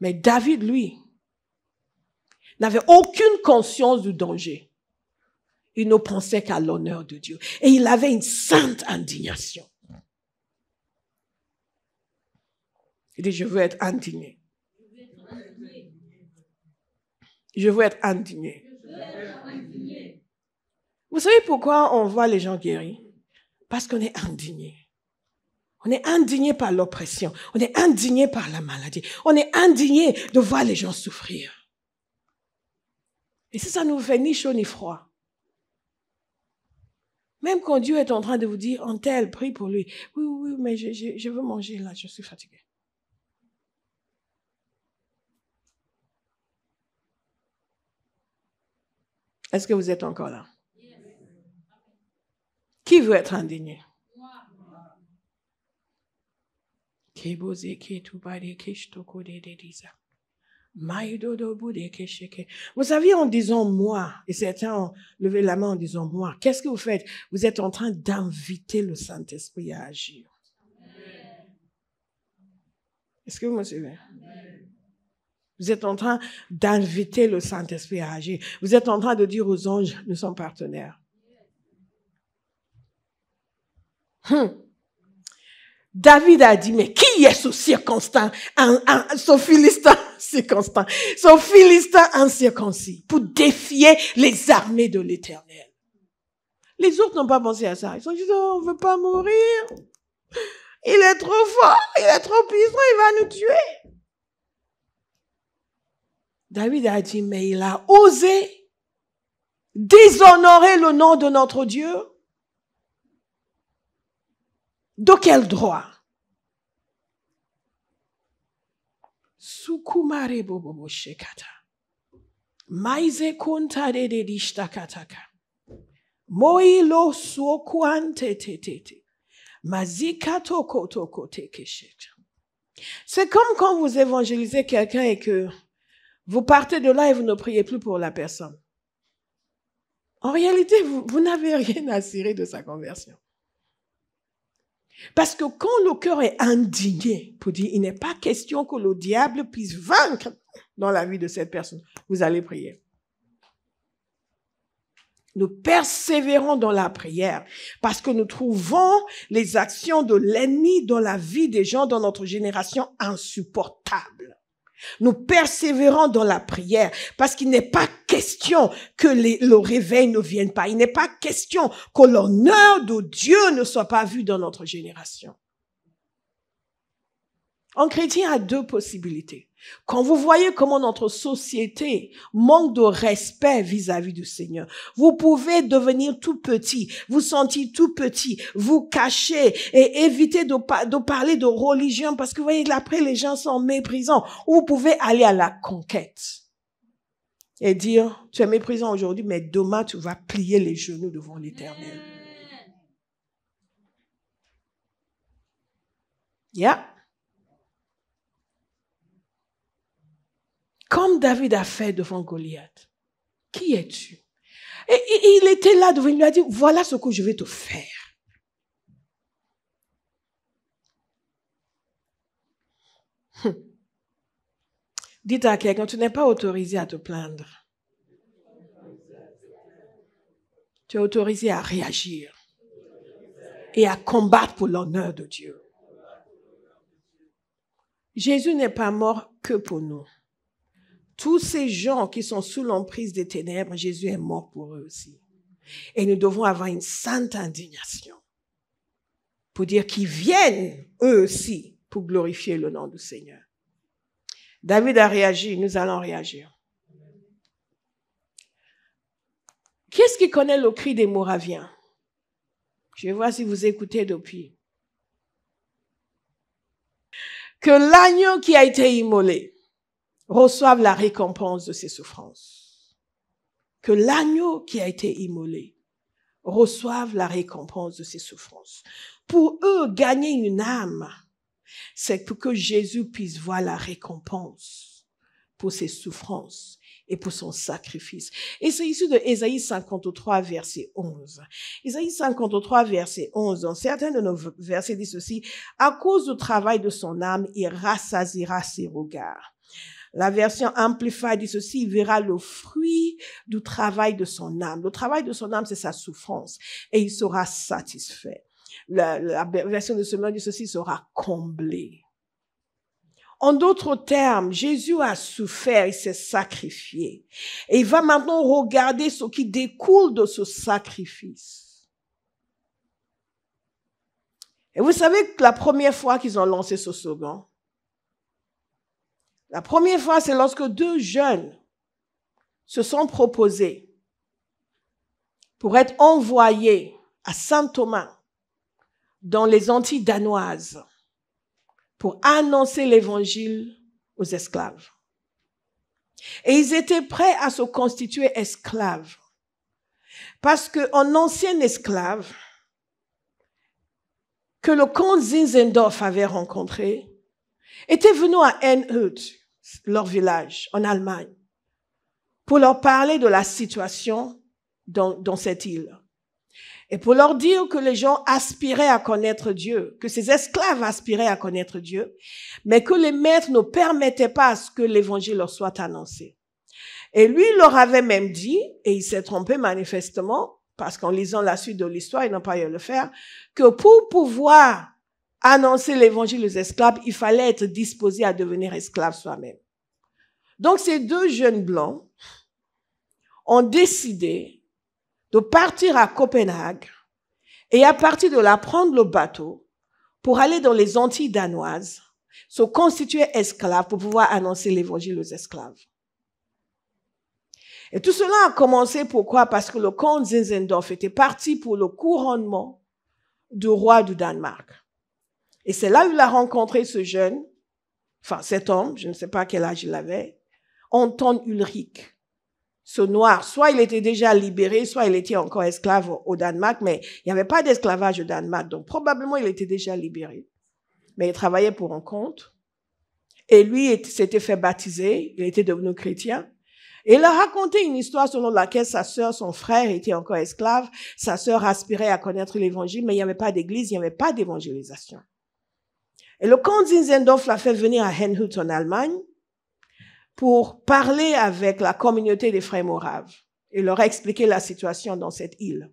Mais David, lui, n'avait aucune conscience du danger. Il ne pensait qu'à l'honneur de Dieu. Et il avait une sainte indignation. Il dit, je veux être indigné. Je veux être indigné. Vous savez pourquoi on voit les gens guéris? Parce qu'on est indigné. On est indigné par l'oppression. On est indigné par la maladie. On est indigné de voir les gens souffrir. Et ça nous fait ni chaud ni froid. Même quand Dieu est en train de vous dire, un tel, prie pour lui. Oui, oui, oui, mais je veux manger là, je suis fatigué. Est-ce que vous êtes encore là? Qui veut être indigné? Vous savez, en disant moi, et certains ont levé la main en disant moi, qu'est-ce que vous faites? Vous êtes en train d'inviter le Saint-Esprit à agir. Est-ce que vous me suivez? Vous êtes en train d'inviter le Saint-Esprit à agir. Vous êtes en train de dire aux anges, nous sommes partenaires. David a dit, mais qui est ce circonstance, ce Philistin circonstance, ce Philistin incirconcis, pour défier les armées de l'Éternel? Les autres n'ont pas pensé à ça. Ils ont dit, oh, on ne veut pas mourir. Il est trop fort, il est trop puissant, il va nous tuer. David a dit, mais il a osé déshonorer le nom de notre Dieu. De quel droit? Sukumare bobo shekata. Maize kuntare de dishtakataka. Moilo suokuante tetete. Mazika toko toko tekesheta. C'est comme quand vous évangélisez quelqu'un et que vous partez de là et vous ne priez plus pour la personne. En réalité, vous n'avez rien à cirer de sa conversion. Parce que quand le cœur est indigné, pour dire, il n'est pas question que le diable puisse vaincre dans la vie de cette personne, vous allez prier. Nous persévérons dans la prière parce que nous trouvons les actions de l'ennemi dans la vie des gens dans notre génération insupportables. Nous persévérons dans la prière parce qu'il n'est pas question que le réveil ne vienne pas. Il n'est pas question que l'honneur de Dieu ne soit pas vu dans notre génération. Un chrétien a deux possibilités. Quand vous voyez comment notre société manque de respect vis-à-vis du Seigneur, vous pouvez devenir tout petit, vous sentir tout petit, vous cacher et éviter de parler de religion parce que vous voyez, après les gens sont méprisants. Vous pouvez aller à la conquête et dire, tu es méprisant aujourd'hui, mais demain tu vas plier les genoux devant l'Éternel. Yeah. Comme David a fait devant Goliath. Qui es-tu? Et il était là devant lui, il lui a dit, voilà ce que je vais te faire. Dites à quelqu'un, tu n'es pas autorisé à te plaindre. Tu es autorisé à réagir et à combattre pour l'honneur de Dieu. Jésus n'est pas mort que pour nous. Tous ces gens qui sont sous l'emprise des ténèbres, Jésus est mort pour eux aussi. Et nous devons avoir une sainte indignation pour dire qu'ils viennent eux aussi pour glorifier le nom du Seigneur. David a réagi, nous allons réagir. Qui est-ce qui connaît le cri des Moraviens? Je vais voir si vous écoutez depuis. Que l'agneau qui a été immolé reçoive la récompense de ses souffrances. Que l'agneau qui a été immolé reçoive la récompense de ses souffrances. Pour eux, gagner une âme, c'est pour que Jésus puisse voir la récompense pour ses souffrances et pour son sacrifice. Et c'est issu de Ésaïe 53, verset 11. Ésaïe 53, verset 11, dans certains de nos versets disent ceci, « À cause du travail de son âme, il rassasiera ses regards. » La version Amplified dit ceci, il verra le fruit du travail de son âme. Le travail de son âme, c'est sa souffrance. Et il sera satisfait. La version de ce mot dit ceci, il sera comblé. En d'autres termes, Jésus a souffert, il s'est sacrifié. Et il va maintenant regarder ce qui découle de ce sacrifice. Et vous savez que la première fois qu'ils ont lancé ce slogan, la première fois, c'est lorsque deux jeunes se sont proposés pour être envoyés à Saint-Thomas dans les Antilles danoises pour annoncer l'évangile aux esclaves. Et ils étaient prêts à se constituer esclaves. Parce qu'un ancien esclave que le comte Zinzendorf avait rencontré était venu à Herrnhut, leur village, en Allemagne, pour leur parler de la situation dans cette île. Et pour leur dire que les gens aspiraient à connaître Dieu, que ces esclaves aspiraient à connaître Dieu, mais que les maîtres ne permettaient pas à ce que l'évangile leur soit annoncé. Et lui, il leur avait même dit, et il s'est trompé manifestement, parce qu'en lisant la suite de l'histoire, il n'a pas eu à le faire, que pour pouvoir annoncer l'évangile aux esclaves, il fallait être disposé à devenir esclave soi-même. Donc ces deux jeunes blancs ont décidé de partir à Copenhague et à partir de là prendre le bateau pour aller dans les Antilles danoises, se constituer esclaves pour pouvoir annoncer l'évangile aux esclaves. Et tout cela a commencé pourquoi? Parce que le comte Zinzendorf était parti pour le couronnement du roi du Danemark. Et c'est là où il a rencontré ce jeune, enfin cet homme, je ne sais pas quel âge il avait, Anton Ulrich. Ce noir, soit il était déjà libéré, soit il était encore esclave au Danemark, mais il n'y avait pas d'esclavage au Danemark, donc probablement il était déjà libéré. Mais il travaillait pour un comte. Et lui s'était fait baptiser, il était devenu chrétien. Et il a raconté une histoire selon laquelle sa sœur, son frère étaient encore esclaves, sa sœur aspirait à connaître l'évangile, mais il n'y avait pas d'église, il n'y avait pas d'évangélisation. Et le comte Zinzendorf l'a fait venir à Herrnhut en Allemagne, pour parler avec la communauté des frères moraves et leur a expliqué la situation dans cette île.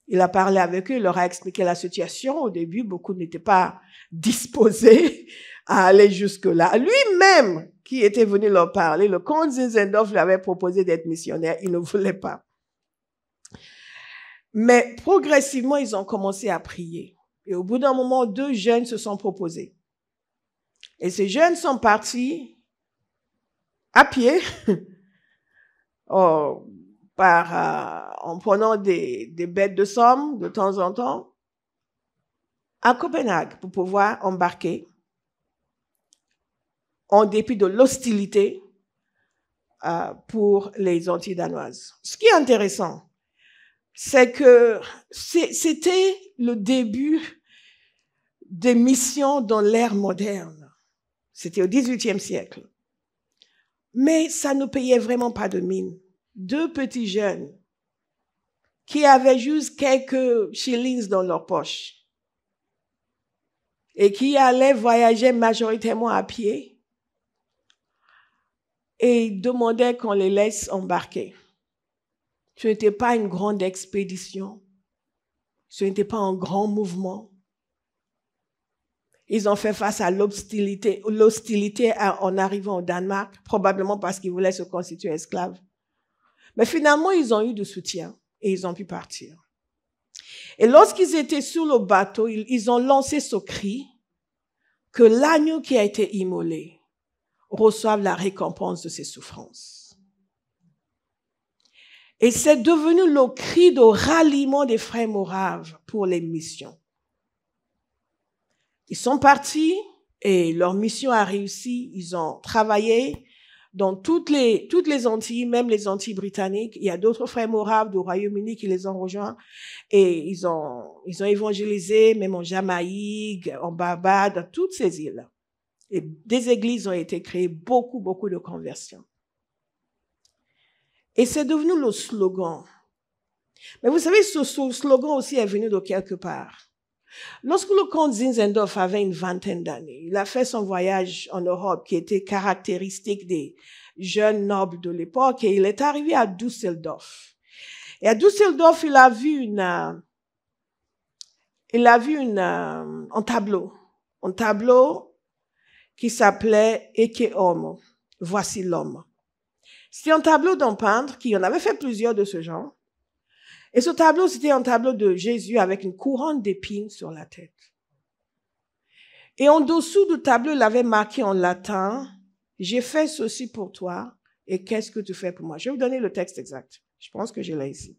Il a parlé avec eux, il leur a expliqué la situation. Au début, beaucoup n'étaient pas disposés à aller jusque-là. Lui-même, qui était venu leur parler, le comte Zinzendorf lui avait proposé d'être missionnaire. Il ne voulait pas. Mais progressivement, ils ont commencé à prier. Et au bout d'un moment, deux jeunes se sont proposés. Et ces jeunes sont partis à pied, en prenant des bêtes de somme de temps en temps, à Copenhague pour pouvoir embarquer, en dépit de l'hostilité pour les Antilles danoises. Ce qui est intéressant, c'est que c'était le début des missions dans l'ère moderne. C'était au XVIIIe siècle. Mais ça ne payait vraiment pas de mine. Deux petits jeunes qui avaient juste quelques shillings dans leur poche et qui allaient voyager majoritairement à pied et demandaient qu'on les laisse embarquer. Ce n'était pas une grande expédition. Ce n'était pas un grand mouvement. Ils ont fait face à l'hostilité en arrivant au Danemark, probablement parce qu'ils voulaient se constituer esclaves. Mais finalement, ils ont eu du soutien et ils ont pu partir. Et lorsqu'ils étaient sur le bateau, ils ont lancé ce cri que l'agneau qui a été immolé reçoive la récompense de ses souffrances. Et c'est devenu le cri de ralliement des frères moraves pour les missions. Ils sont partis et leur mission a réussi. Ils ont travaillé dans toutes les Antilles, même les Antilles britanniques. Il y a d'autres frères moraves du Royaume-Uni qui les ont rejoints et ils ont évangélisé, même en Jamaïque, en Barbade, dans toutes ces îles. Et des églises ont été créées, beaucoup de conversions. Et c'est devenu le slogan. Mais vous savez, ce slogan aussi est venu de quelque part. Lorsque le comte Zinzendorf avait une vingtaine d'années, il a fait son voyage en Europe qui était caractéristique des jeunes nobles de l'époque et il est arrivé à Düsseldorf. Et à Düsseldorf, il a vu un tableau qui s'appelait Eke Homo. Voici l'homme. C'était un tableau d'un peintre qui en avait fait plusieurs de ce genre. Et ce tableau, c'était un tableau de Jésus avec une couronne d'épines sur la tête. Et en dessous du tableau, il avait marqué en latin, « J'ai fait ceci pour toi, et qu'est-ce que tu fais pour moi ?» Je vais vous donner le texte exact. Je pense que je l'ai ici.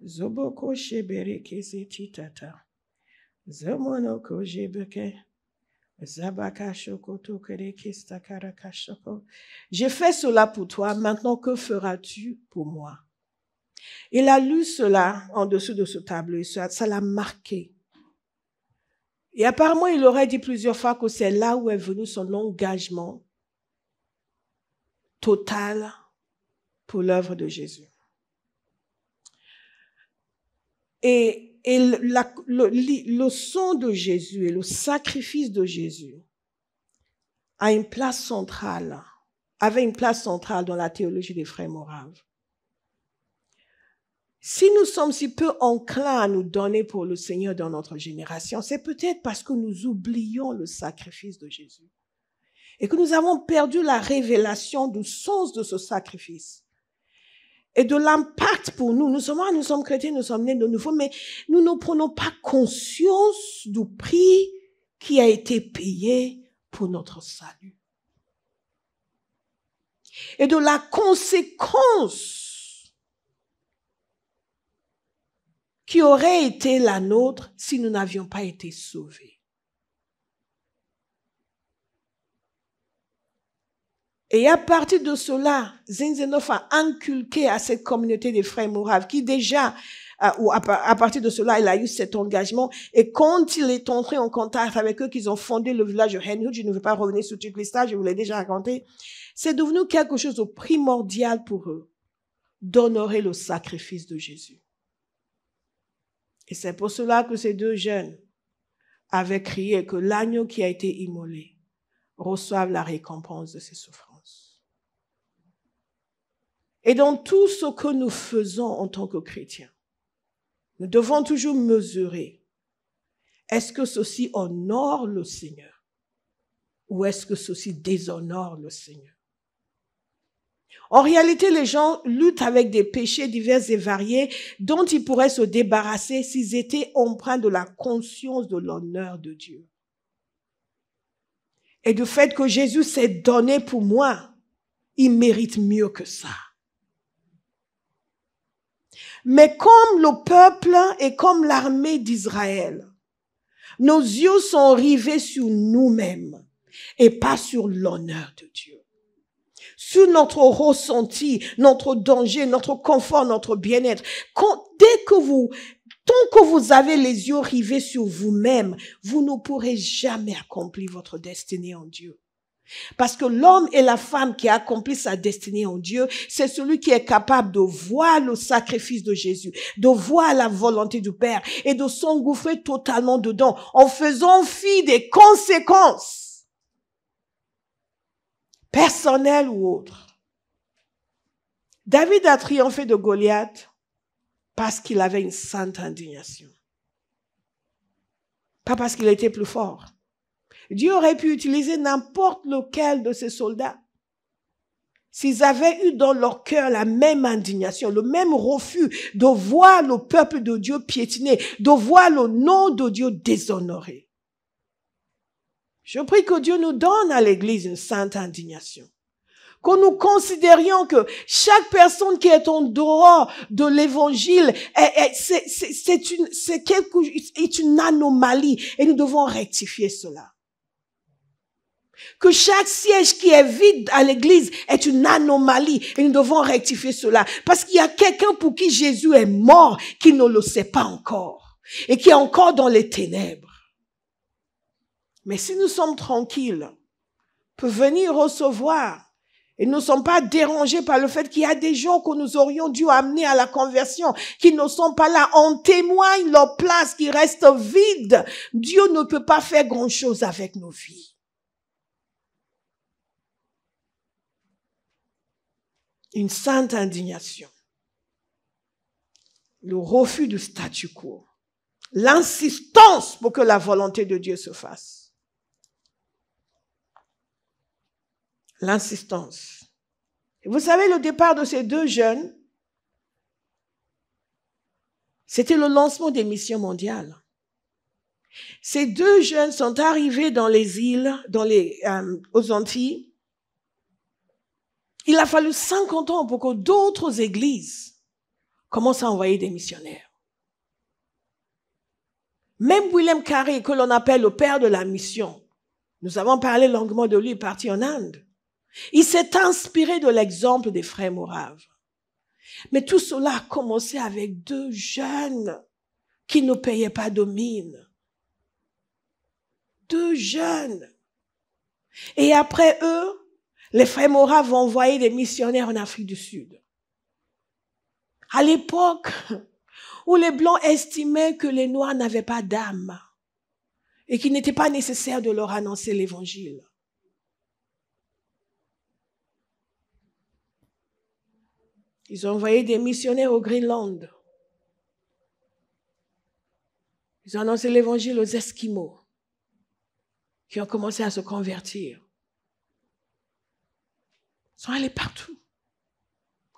Zoboko shebereke zetitata. Zomonoko jebeke. Zabaka shokoto kereke stakaraka shoko. J'ai fait cela pour toi, maintenant que feras-tu pour moi? Il a lu cela en dessous de ce tableau, et ça l'a marqué. Et apparemment, il aurait dit plusieurs fois que c'est là où est venu son engagement total pour l'œuvre de Jésus. Et le sang de Jésus et le sacrifice de Jésus avait une place centrale dans la théologie des frères moraves. Si nous sommes si peu enclins à nous donner pour le Seigneur dans notre génération, c'est peut-être parce que nous oublions le sacrifice de Jésus et que nous avons perdu la révélation du sens de ce sacrifice et de l'impact pour nous. Nous sommes chrétiens, nous sommes nés de nouveau, mais nous ne prenons pas conscience du prix qui a été payé pour notre salut et de la conséquence qui aurait été la nôtre si nous n'avions pas été sauvés. Et à partir de cela, Zinzendorf a inculqué à cette communauté des frères moraves qui déjà, à partir de cela, il a eu cet engagement. Et quand il est entré en contact avec eux, qu'ils ont fondé le village de Henwood, je ne veux pas revenir sur toute l'histoire, je vous l'ai déjà raconté, c'est devenu quelque chose de primordial pour eux d'honorer le sacrifice de Jésus. Et c'est pour cela que ces deux jeunes avaient crié que l'agneau qui a été immolé reçoive la récompense de ses souffrances. Et dans tout ce que nous faisons en tant que chrétiens, nous devons toujours mesurer, est-ce que ceci honore le Seigneur ou est-ce que ceci déshonore le Seigneur? En réalité, les gens luttent avec des péchés divers et variés dont ils pourraient se débarrasser s'ils étaient empreints de la conscience de l'honneur de Dieu. Et du fait que Jésus s'est donné pour moi, il mérite mieux que ça. Mais comme le peuple et comme l'armée d'Israël, nos yeux sont rivés sur nous-mêmes et pas sur l'honneur de Dieu. Sur notre ressenti, notre danger, notre confort, notre bien-être. Tant que vous avez les yeux rivés sur vous-même, vous ne pourrez jamais accomplir votre destinée en Dieu. Parce que l'homme et la femme qui accomplissent sa destinée en Dieu, c'est celui qui est capable de voir le sacrifice de Jésus, de voir la volonté du Père et de s'engouffrer totalement dedans en faisant fi des conséquences personnel ou autre. David a triomphé de Goliath parce qu'il avait une sainte indignation. Pas parce qu'il était plus fort. Dieu aurait pu utiliser n'importe lequel de ses soldats. S'ils avaient eu dans leur cœur la même indignation, le même refus de voir le peuple de Dieu piétiner, de voir le nom de Dieu déshonoré. Je prie que Dieu nous donne à l'Église une sainte indignation. Que nous considérions que chaque personne qui est en dehors de l'Évangile est une anomalie et nous devons rectifier cela. Que chaque siège qui est vide à l'Église est une anomalie et nous devons rectifier cela. Parce qu'il y a quelqu'un pour qui Jésus est mort qui ne le sait pas encore et qui est encore dans les ténèbres. Mais si nous sommes tranquilles, peut venir recevoir et nous ne sommes pas dérangés par le fait qu'il y a des gens que nous aurions dû amener à la conversion, qui ne sont pas là, en témoigne leur place qui reste vide. Dieu ne peut pas faire grand-chose avec nos vies. Une sainte indignation, le refus du statu quo, l'insistance pour que la volonté de Dieu se fasse. l'insistance. Et vous savez, le départ de ces deux jeunes, c'était le lancement des missions mondiales. Ces deux jeunes sont arrivés dans les îles, aux Antilles. Il a fallu 50 ans pour que d'autres églises commencent à envoyer des missionnaires. Même William Carey, que l'on appelle le père de la mission, nous avons parlé longuement de lui, parti en Inde. Il s'est inspiré de l'exemple des frères Moraves. Mais tout cela a commencé avec deux jeunes qui ne payaient pas de mine. Deux jeunes. Et après eux, les frères Moraves vont envoyer des missionnaires en Afrique du Sud. À l'époque où les Blancs estimaient que les Noirs n'avaient pas d'âme et qu'il n'était pas nécessaire de leur annoncer l'Évangile. Ils ont envoyé des missionnaires au Groenland. Ils ont annoncé l'Évangile aux Esquimaux qui ont commencé à se convertir. Ils sont allés partout,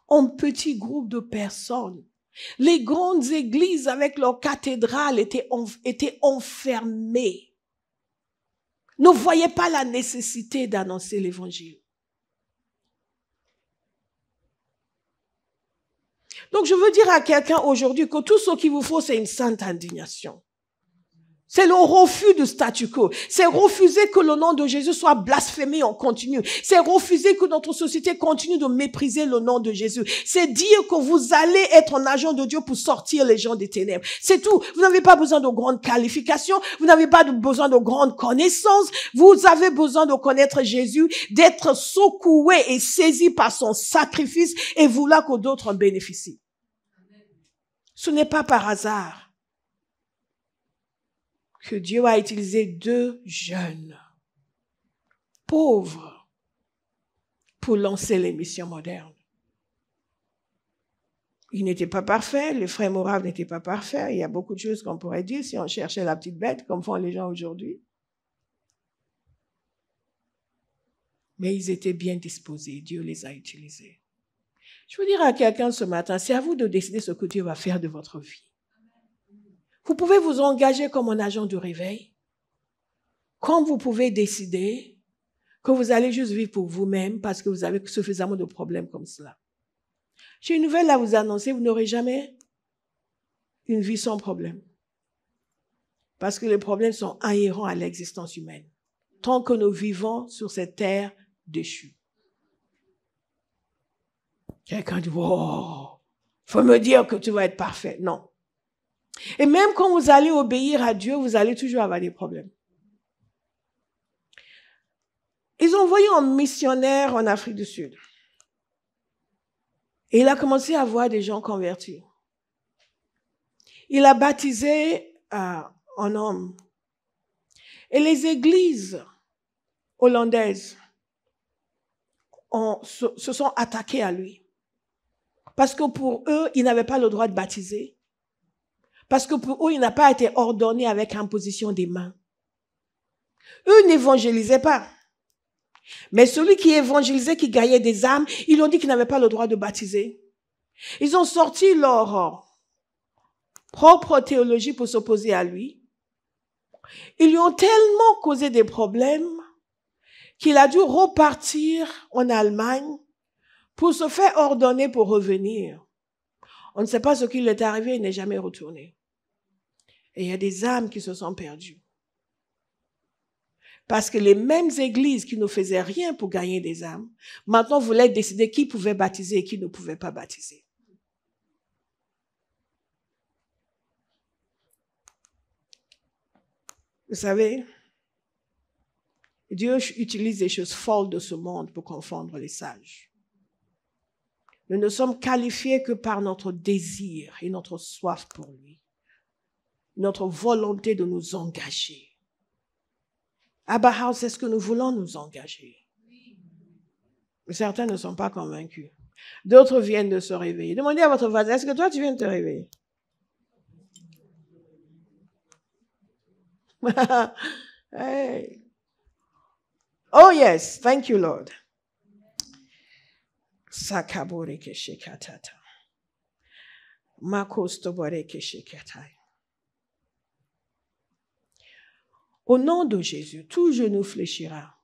en petits groupes de personnes. Les grandes églises avec leurs cathédrales étaient enfermées, ne voyaient pas la nécessité d'annoncer l'Évangile. Donc je veux dire à quelqu'un aujourd'hui que tout ce qu'il vous faut, c'est une sainte indignation. C'est le refus du statu quo. C'est refuser que le nom de Jésus soit blasphémé en continu. C'est refuser que notre société continue de mépriser le nom de Jésus. C'est dire que vous allez être un agent de Dieu pour sortir les gens des ténèbres. C'est tout. Vous n'avez pas besoin de grandes qualifications. Vous n'avez pas besoin de grandes connaissances. Vous avez besoin de connaître Jésus, d'être secoué et saisi par son sacrifice et vouloir que d'autres en bénéficient. Ce n'est pas par hasard que Dieu a utilisé deux jeunes, pauvres, pour lancer les missions modernes. Ils n'étaient pas parfaits, les frères Moraves n'étaient pas parfaits. Il y a beaucoup de choses qu'on pourrait dire si on cherchait la petite bête, comme font les gens aujourd'hui. Mais ils étaient bien disposés, Dieu les a utilisés. Je veux dire à quelqu'un ce matin, c'est à vous de décider ce que Dieu va faire de votre vie. Vous pouvez vous engager comme un agent du réveil, comme vous pouvez décider que vous allez juste vivre pour vous-même parce que vous avez suffisamment de problèmes comme cela. J'ai une nouvelle à vous annoncer, vous n'aurez jamais une vie sans problème. Parce que les problèmes sont inhérents à l'existence humaine, tant que nous vivons sur cette terre déchue. Quelqu'un dit, wow, faut me dire que tu vas être parfait. Non. Et même quand vous allez obéir à Dieu, vous allez toujours avoir des problèmes. Ils ont envoyé un missionnaire en Afrique du Sud. Et il a commencé à voir des gens convertis. Il a baptisé un homme. Et les églises hollandaises se sont attaquées à lui. Parce que pour eux, il n'avait pas le droit de baptiser. Parce que pour eux, il n'a pas été ordonné avec imposition des mains. Eux n'évangélisaient pas. Mais celui qui évangélisait, qui gagnait des âmes, ils ont dit qu'ils n'avaient pas le droit de baptiser. Ils ont sorti leur propre théologie pour s'opposer à lui. Ils lui ont tellement causé des problèmes qu'il a dû repartir en Allemagne pour se faire ordonner pour revenir. On ne sait pas ce qui lui est arrivé, il n'est jamais retourné. Et il y a des âmes qui se sont perdues. Parce que les mêmes églises qui ne faisaient rien pour gagner des âmes, maintenant voulaient décider qui pouvait baptiser et qui ne pouvait pas baptiser. Vous savez, Dieu utilise les choses folles de ce monde pour confondre les sages. Nous ne sommes qualifiés que par notre désir et notre soif pour lui, notre volonté de nous engager. Abba House, est-ce que nous voulons nous engager? Certains ne sont pas convaincus. D'autres viennent de se réveiller. Demandez à votre voisin, est-ce que toi tu viens de te réveiller? Hey. Oh yes, thank you Lord. Sakabore keshekatata. Makostobore keshekatai. Au nom de Jésus, tout genou fléchira.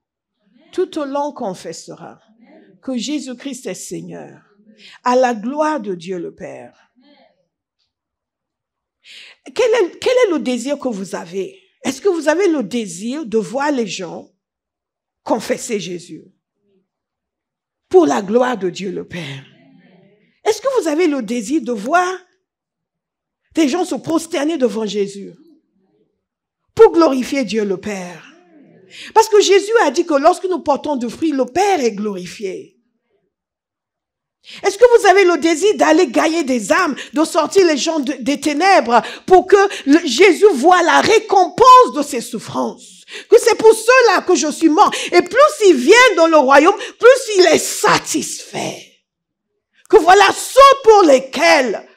Toute langue confessera que Jésus-Christ est Seigneur, à la gloire de Dieu le Père. Quel est le désir que vous avez? Est-ce que vous avez le désir de voir les gens confesser Jésus pour la gloire de Dieu le Père? Est-ce que vous avez le désir de voir des gens se prosterner devant Jésus pour glorifier Dieu le Père? Parce que Jésus a dit que lorsque nous portons du fruit, le Père est glorifié. Est-ce que vous avez le désir d'aller gagner des âmes, de sortir les gens des ténèbres pour que Jésus voit la récompense de ses souffrances? Que c'est pour cela que je suis mort. Et plus il vient dans le royaume, plus il est satisfait. Que voilà ceux pour lesquels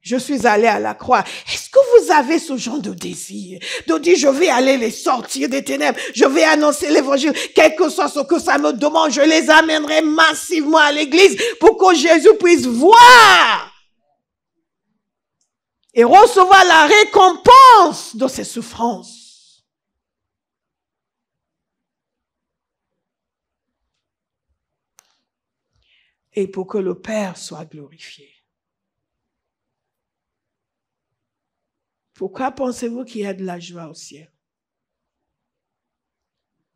je suis allé à la croix. Est-ce que vous avez ce genre de désir? De dire, je vais aller les sortir des ténèbres. Je vais annoncer l'évangile. Quel que soit ce que ça me demande, je les amènerai massivement à l'église pour que Jésus puisse voir et recevoir la récompense de ses souffrances. Et pour que le Père soit glorifié. Pourquoi pensez-vous qu'il y a de la joie au ciel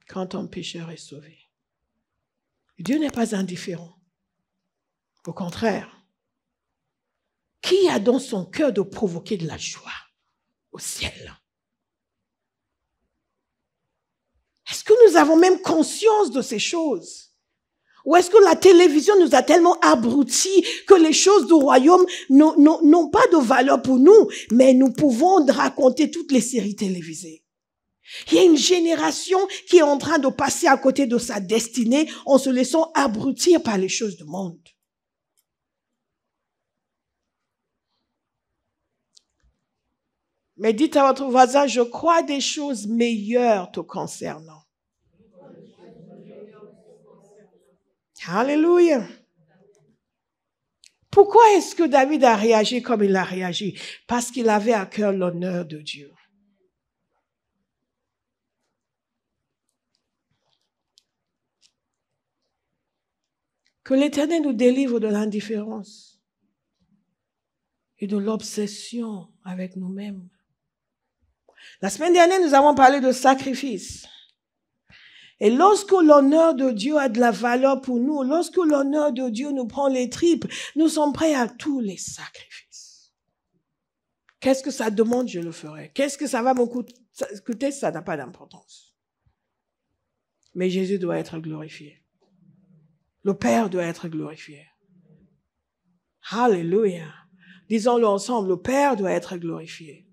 quand un pécheur est sauvé? Dieu n'est pas indifférent. Au contraire, qui a dans son cœur de provoquer de la joie au ciel? Est-ce que nous avons même conscience de ces choses? Ou est-ce que la télévision nous a tellement abrutis que les choses du royaume n'ont pas de valeur pour nous, mais nous pouvons raconter toutes les séries télévisées? Il y a une génération qui est en train de passer à côté de sa destinée en se laissant abrutir par les choses du monde. Mais dites à votre voisin, je crois des choses meilleures te concernant. Alléluia. Pourquoi est-ce que David a réagi comme il a réagi? Parce qu'il avait à cœur l'honneur de Dieu. Que l'Éternel nous délivre de l'indifférence et de l'obsession avec nous-mêmes. La semaine dernière, nous avons parlé de sacrifice. Et lorsque l'honneur de Dieu a de la valeur pour nous, lorsque l'honneur de Dieu nous prend les tripes, nous sommes prêts à tous les sacrifices. Qu'est-ce que ça demande, je le ferai. Qu'est-ce que ça va me coûter, ça n'a pas d'importance. Mais Jésus doit être glorifié. Le Père doit être glorifié. Alléluia. Disons-le ensemble, le Père doit être glorifié.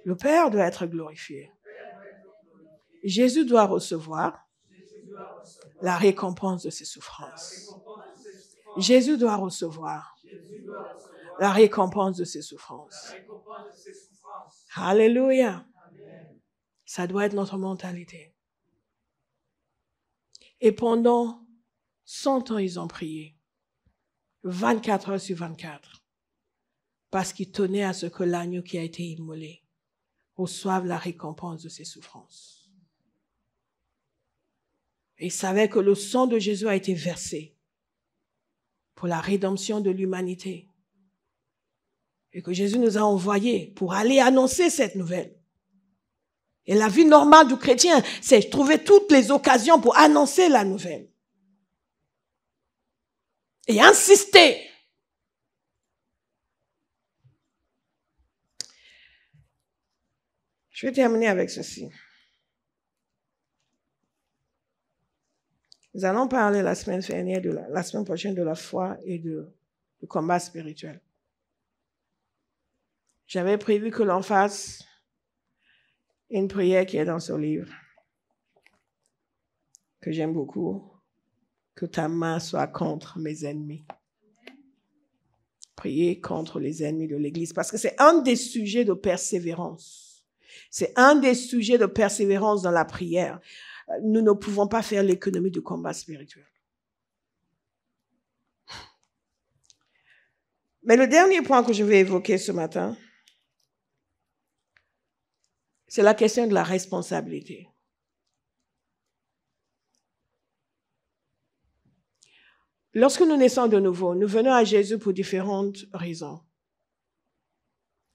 Le Père doit être glorifié. Jésus doit recevoir la récompense de ses souffrances. Jésus doit recevoir la récompense de ses souffrances. Alléluia. Ça doit être notre mentalité. Et pendant 100 ans, ils ont prié. 24 heures sur 24. Parce qu'ils tenaient à ce que l'agneau qui a été immolé reçoive la récompense de ses souffrances. Et ils savaient que le sang de Jésus a été versé pour la rédemption de l'humanité. Et que Jésus nous a envoyés pour aller annoncer cette nouvelle. Et la vie normale du chrétien, c'est trouver toutes les occasions pour annoncer la nouvelle. Et insister. Je vais terminer avec ceci. Nous allons parler la semaine prochaine de la foi et du combat spirituel. J'avais prévu que l'on fasse une prière qui est dans ce livre, que j'aime beaucoup, que ta main soit contre mes ennemis. Prier contre les ennemis de l'Église, parce que c'est un des sujets de persévérance. C'est un des sujets de persévérance dans la prière. Nous ne pouvons pas faire l'économie du combat spirituel. Mais le dernier point que je vais évoquer ce matin, c'est la question de la responsabilité. Lorsque nous naissons de nouveau, nous venons à Jésus pour différentes raisons.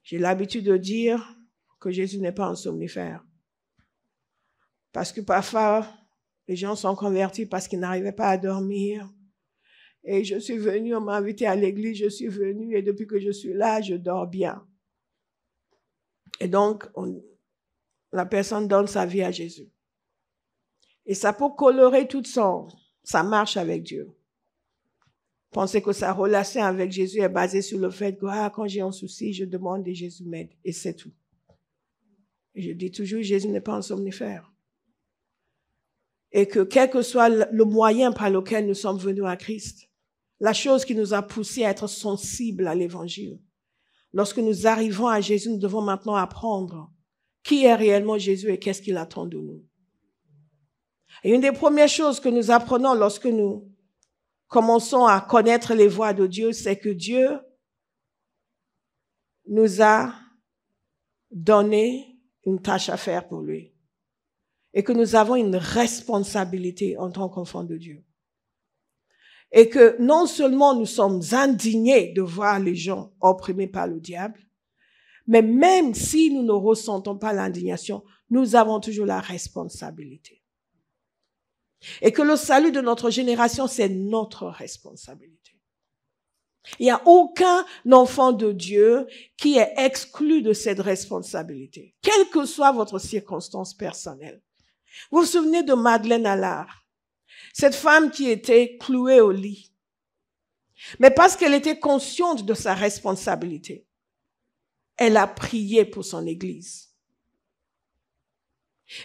J'ai l'habitude de dire que Jésus n'est pas un somnifère. Parce que parfois, les gens sont convertis parce qu'ils n'arrivaient pas à dormir. Et je suis venue, on m'a invité à l'église, je suis venue et depuis que je suis là, je dors bien. Et donc, la personne donne sa vie à Jésus. Et ça peut colorer toute sa marche avec Dieu. Pensez que sa relation avec Jésus est basée sur le fait que quand j'ai un souci, je demande et Jésus m'aide. Et c'est tout. Et je dis toujours, Jésus n'est pas un somnifère. Et que quel que soit le moyen par lequel nous sommes venus à Christ, la chose qui nous a poussés à être sensibles à l'évangile, lorsque nous arrivons à Jésus, nous devons maintenant apprendre qui est réellement Jésus et qu'est-ce qu'il attend de nous. Et une des premières choses que nous apprenons lorsque nous commençons à connaître les voies de Dieu, c'est que Dieu nous a donné une tâche à faire pour lui. Et que nous avons une responsabilité en tant qu'enfants de Dieu. Et que non seulement nous sommes indignés de voir les gens opprimés par le diable, mais même si nous ne ressentons pas l'indignation, nous avons toujours la responsabilité. Et que le salut de notre génération, c'est notre responsabilité. Il n'y a aucun enfant de Dieu qui est exclu de cette responsabilité, quelle que soit votre circonstance personnelle. Vous vous souvenez de Madeleine Allard, cette femme qui était clouée au lit. Mais parce qu'elle était consciente de sa responsabilité, elle a prié pour son église.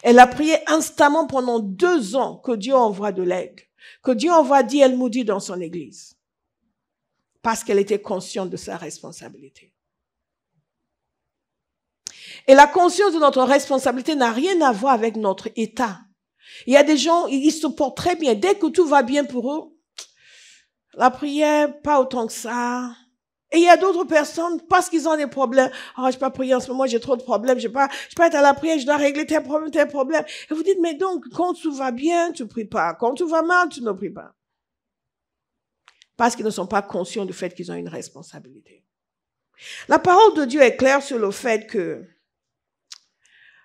Elle a prié instamment pendant 2 ans que Dieu envoie de l'aide, que Dieu envoie D.L. Moody dans son église, parce qu'elle était consciente de sa responsabilité. Et la conscience de notre responsabilité n'a rien à voir avec notre état. Il y a des gens, ils se portent très bien. Dès que tout va bien pour eux, la prière, pas autant que ça. Et il y a d'autres personnes, parce qu'ils ont des problèmes. Je ne peux pas prier en ce moment, j'ai trop de problèmes. Je peux pas être à la prière, je dois régler tes problèmes. Et vous dites, mais donc, quand tout va bien, tu ne pries pas. Quand tout va mal, tu ne pries pas. Parce qu'ils ne sont pas conscients du fait qu'ils ont une responsabilité. La parole de Dieu est claire sur le fait que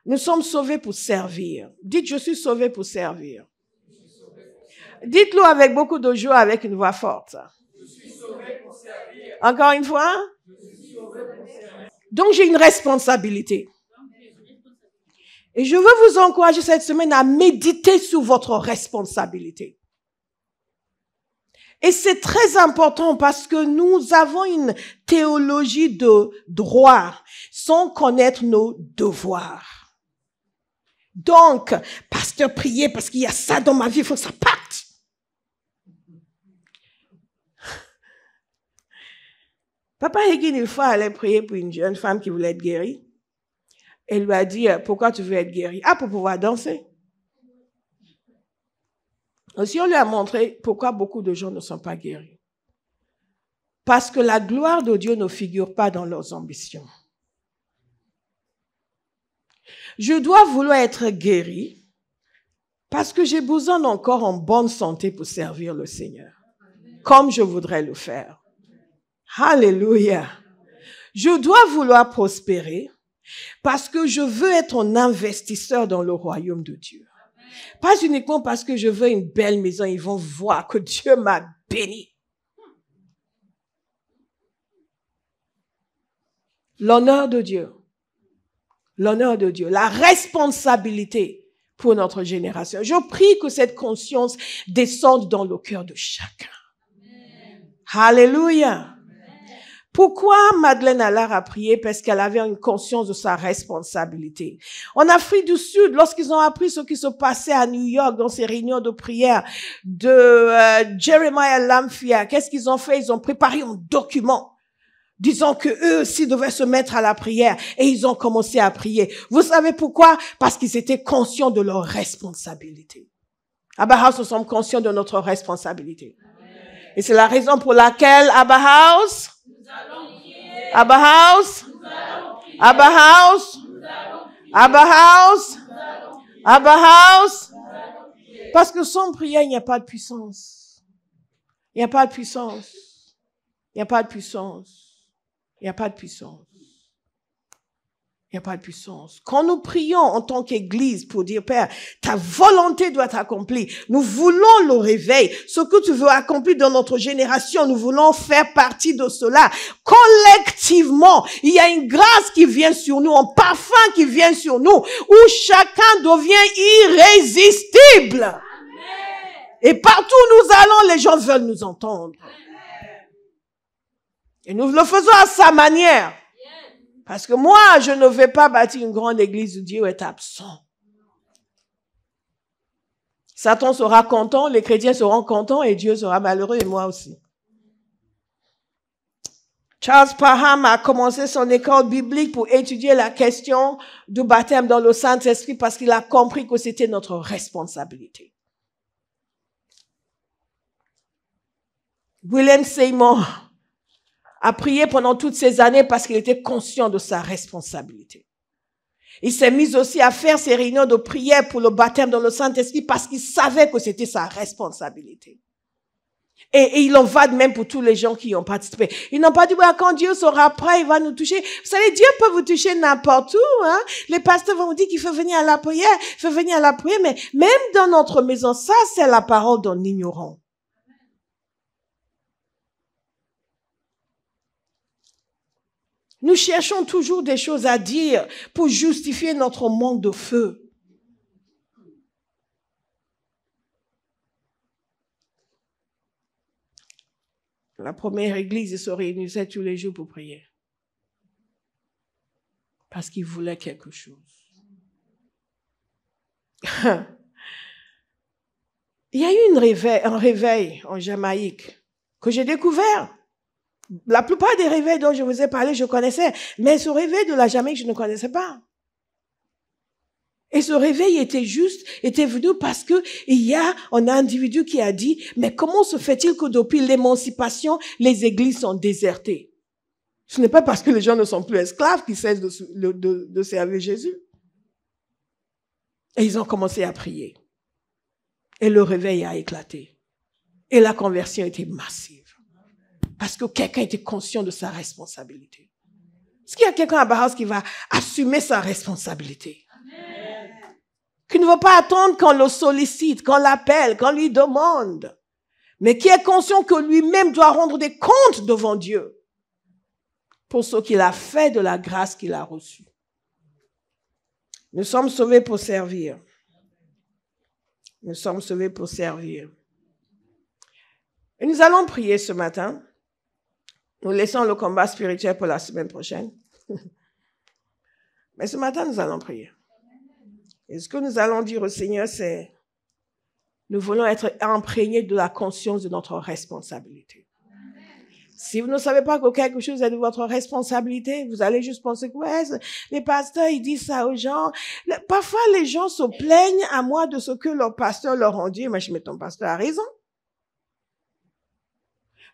nous sommes sauvés pour servir. Dites, je suis sauvé pour servir. Dites-le avec beaucoup de joie, avec une voix forte. Je suis sauvé pour servir. Encore une fois. Je suis sauvé pour servir. Donc j'ai une responsabilité. Et je veux vous encourager cette semaine à méditer sur votre responsabilité. Et c'est très important parce que nous avons une théologie de droit sans connaître nos devoirs. Donc, pasteur, priez parce qu'il y a ça dans ma vie, il faut que ça parte. Papa Hagin, une fois, allait prier pour une jeune femme qui voulait être guérie. Elle lui a dit, pourquoi tu veux être guérie? Pour pouvoir danser. Aussi, on lui a montré pourquoi beaucoup de gens ne sont pas guéris. Parce que la gloire de Dieu ne figure pas dans leurs ambitions. Je dois vouloir être guéri parce que j'ai besoin encore en bonne santé pour servir le Seigneur, comme je voudrais le faire. Alléluia. Je dois vouloir prospérer parce que je veux être un investisseur dans le royaume de Dieu. Pas uniquement parce que je veux une belle maison, ils vont voir que Dieu m'a béni. L'honneur de Dieu. L'honneur de Dieu, la responsabilité pour notre génération. Je prie que cette conscience descende dans le cœur de chacun. Amen. Alléluia. Amen. Pourquoi Madeleine Allard a prié? Parce qu'elle avait une conscience de sa responsabilité. En Afrique du Sud, lorsqu'ils ont appris ce qui se passait à New York dans ces réunions de prière de Jeremiah Lamphia, qu'est-ce qu'ils ont fait? Ils ont préparé un document disant que eux aussi devaient se mettre à la prière et ils ont commencé à prier. Vous savez pourquoi? Parce qu'ils étaient conscients de leur responsabilité. Abba House, nous sommes conscients de notre responsabilité. Amen. Et c'est la raison pour laquelle Abba House Abba House. Abba House. Abba House. Abba House. Parce que sans prière, il n'y a pas de puissance. Il n'y a pas de puissance. Il n'y a pas de puissance. Il n'y a pas de puissance. Il n'y a pas de puissance. Quand nous prions en tant qu'Église pour dire, Père, ta volonté doit t'accomplir. Nous voulons le réveil. Ce que tu veux accomplir dans notre génération, nous voulons faire partie de cela. Collectivement, il y a une grâce qui vient sur nous, un parfum qui vient sur nous, où chacun devient irrésistible. Amen. Et partout où nous allons, les gens veulent nous entendre. Et nous le faisons à sa manière. Parce que moi, je ne vais pas bâtir une grande église où Dieu est absent. Satan sera content, les chrétiens seront contents et Dieu sera malheureux et moi aussi. Charles Parham a commencé son école biblique pour étudier la question du baptême dans le Saint-Esprit parce qu'il a compris que c'était notre responsabilité. William Seymour a prié pendant toutes ces années parce qu'il était conscient de sa responsabilité. Il s'est mis aussi à faire ses réunions de prière pour le baptême dans le Saint-Esprit parce qu'il savait que c'était sa responsabilité. Et il en va de même pour tous les gens qui y ont participé. Ils n'ont pas dit, ouais, quand Dieu sera prêt, il va nous toucher. Vous savez, Dieu peut vous toucher n'importe où, hein. Les pasteurs vont vous dire qu'il faut venir à la prière, mais même dans notre maison, ça, c'est la parole d'un ignorant. Nous cherchons toujours des choses à dire pour justifier notre manque de feu. La première église, ils se réunissaient tous les jours pour prier. Parce qu'ils voulaient quelque chose. Il y a eu un réveil en Jamaïque que j'ai découvert. La plupart des réveils dont je vous ai parlé, je connaissais. Mais ce réveil de la Jamaïque, je ne connaissais pas. Et ce réveil était venu parce que il y a un individu qui a dit, mais comment se fait-il que depuis l'émancipation, les églises sont désertées? Ce n'est pas parce que les gens ne sont plus esclaves qu'ils cessent de servir Jésus. Et ils ont commencé à prier. Et le réveil a éclaté. Et la conversion était massive. Parce que quelqu'un était conscient de sa responsabilité. Est-ce qu'il y a quelqu'un à Barras qui va assumer sa responsabilité? Amen. Qui ne va pas attendre qu'on le sollicite, qu'on l'appelle, qu'on lui demande. Mais qui est conscient que lui-même doit rendre des comptes devant Dieu. Pour ce qu'il a fait de la grâce qu'il a reçue. Nous sommes sauvés pour servir. Nous sommes sauvés pour servir. Et nous allons prier ce matin. Nous laissons le combat spirituel pour la semaine prochaine. Mais ce matin, nous allons prier. Et ce que nous allons dire au Seigneur, c'est, nous voulons être imprégnés de la conscience de notre responsabilité. Si vous ne savez pas que quelque chose est de votre responsabilité, vous allez juste penser que ouais, les pasteurs, ils disent ça aux gens. Parfois, les gens se plaignent à moi de ce que leur pasteur leur a dit. Mais je mets ton pasteur a raison.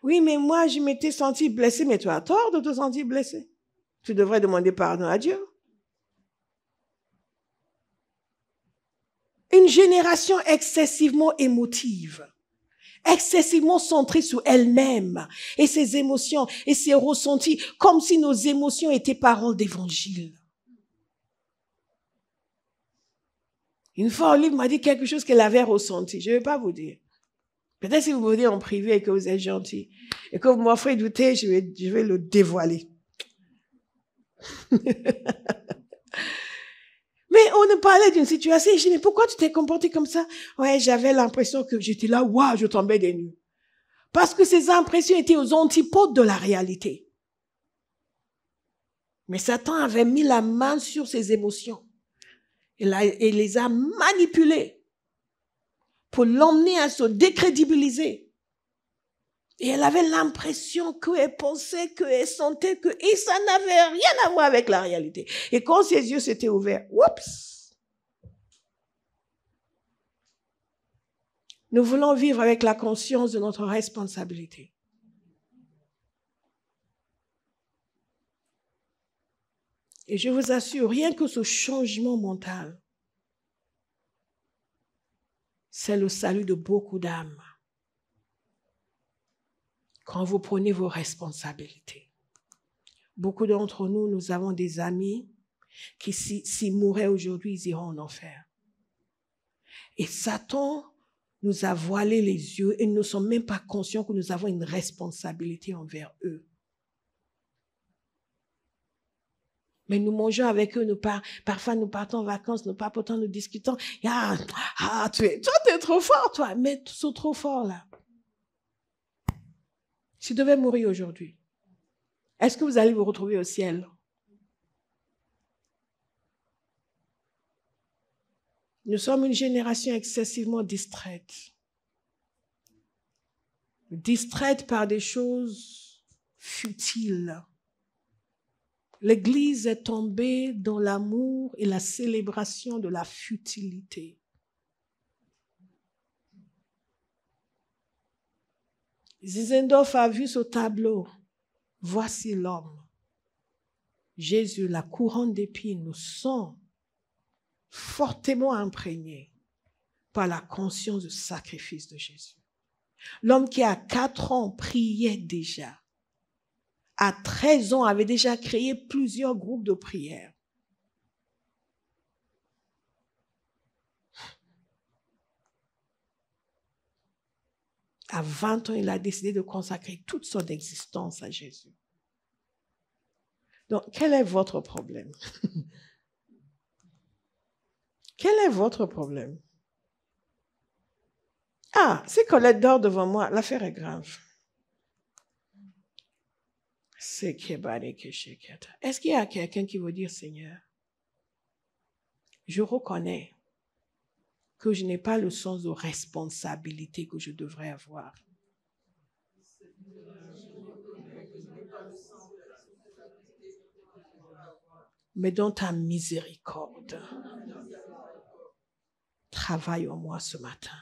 Oui, mais moi, je m'étais senti blessé. Mais tu as tort de te sentir blessé. Tu devrais demander pardon à Dieu. Une génération excessivement émotive, excessivement centrée sur elle-même et ses émotions et ses ressentis, comme si nos émotions étaient paroles d'évangile. Une fois, Olive m'a dit quelque chose qu'elle avait ressenti. Je ne vais pas vous dire. Peut-être si vous venez en privé et que vous êtes gentil et que vous m'offrez douter, je vais le dévoiler. Mais on nous parlait d'une situation et je dis, mais pourquoi tu t'es comporté comme ça? Ouais, j'avais l'impression que j'étais là, waouh, je tombais des nues. Parce que ces impressions étaient aux antipodes de la réalité. Mais Satan avait mis la main sur ses émotions et les a manipulées pour l'emmener à se décrédibiliser. Et elle avait l'impression qu'elle pensait, qu'elle sentait et ça n'avait rien à voir avec la réalité. Et quand ses yeux s'étaient ouverts, oups! Nous voulons vivre avec la conscience de notre responsabilité. Et je vous assure, rien que ce changement mental, c'est le salut de beaucoup d'âmes. Quand vous prenez vos responsabilités. Beaucoup d'entre nous, nous avons des amis qui, s'ils mouraient aujourd'hui, ils iront en enfer. Et Satan nous a voilé les yeux et nous ne sommes même pas conscients que nous avons une responsabilité envers eux. Mais nous mangeons avec eux, parfois nous partons en vacances, nous papotons, nous discutons. Toi, tu es trop fort, toi. Mais ils sont trop forts, là. Si tu devais mourir aujourd'hui, est-ce que vous allez vous retrouver au ciel? Nous sommes une génération excessivement distraite. Distraite par des choses futiles. L'Église est tombée dans l'amour et la célébration de la futilité. Zinzendorf a vu ce tableau. Voici l'homme. Jésus, la couronne d'épines, nous sommes fortement imprégnés par la conscience du sacrifice de Jésus. L'homme qui à 4 ans priait déjà, à 13 ans avait déjà créé plusieurs groupes de prière. À 20 ans, il a décidé de consacrer toute son existence à Jésus. Donc, quel est votre problème? Quel est votre problème? Ah, si Colette dort devant moi, l'affaire est grave. Est-ce qu'il y a quelqu'un qui veut dire, Seigneur, je reconnais que je n'ai pas le sens de responsabilité que je devrais avoir. Mais dans ta miséricorde, travaille en moi ce matin.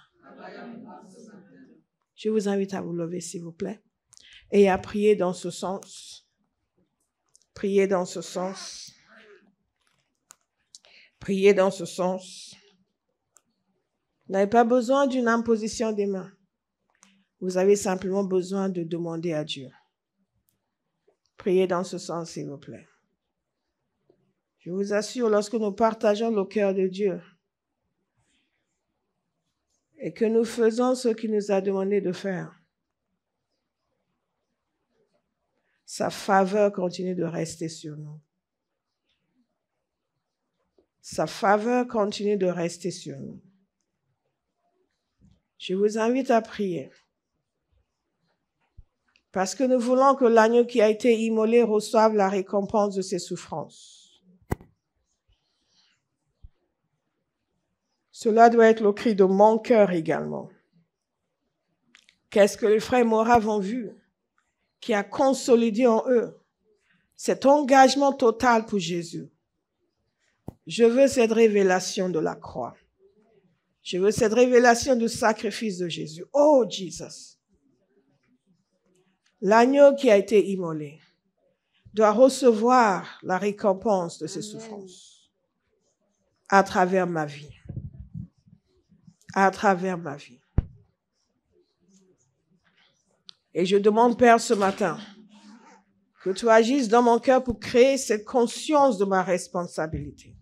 Je vous invite à vous lever, s'il vous plaît, et à prier dans ce sens. Priez dans ce sens. Priez dans ce sens. Vous n'avez pas besoin d'une imposition des mains. Vous avez simplement besoin de demander à Dieu. Priez dans ce sens, s'il vous plaît. Je vous assure, lorsque nous partageons le cœur de Dieu et que nous faisons ce qu'il nous a demandé de faire, sa faveur continue de rester sur nous. Sa faveur continue de rester sur nous. Je vous invite à prier. Parce que nous voulons que l'agneau qui a été immolé reçoive la récompense de ses souffrances. Cela doit être le cri de mon cœur également. Qu'est-ce que les frères Moraves ont vu, qui a consolidé en eux cet engagement total pour Jésus? Je veux cette révélation de la croix. Je veux cette révélation du sacrifice de Jésus. Oh, Jesus! L'agneau qui a été immolé doit recevoir la récompense de ses souffrances à travers ma vie. À travers ma vie. Et je demande, Père, ce matin, que tu agisses dans mon cœur pour créer cette conscience de ma responsabilité.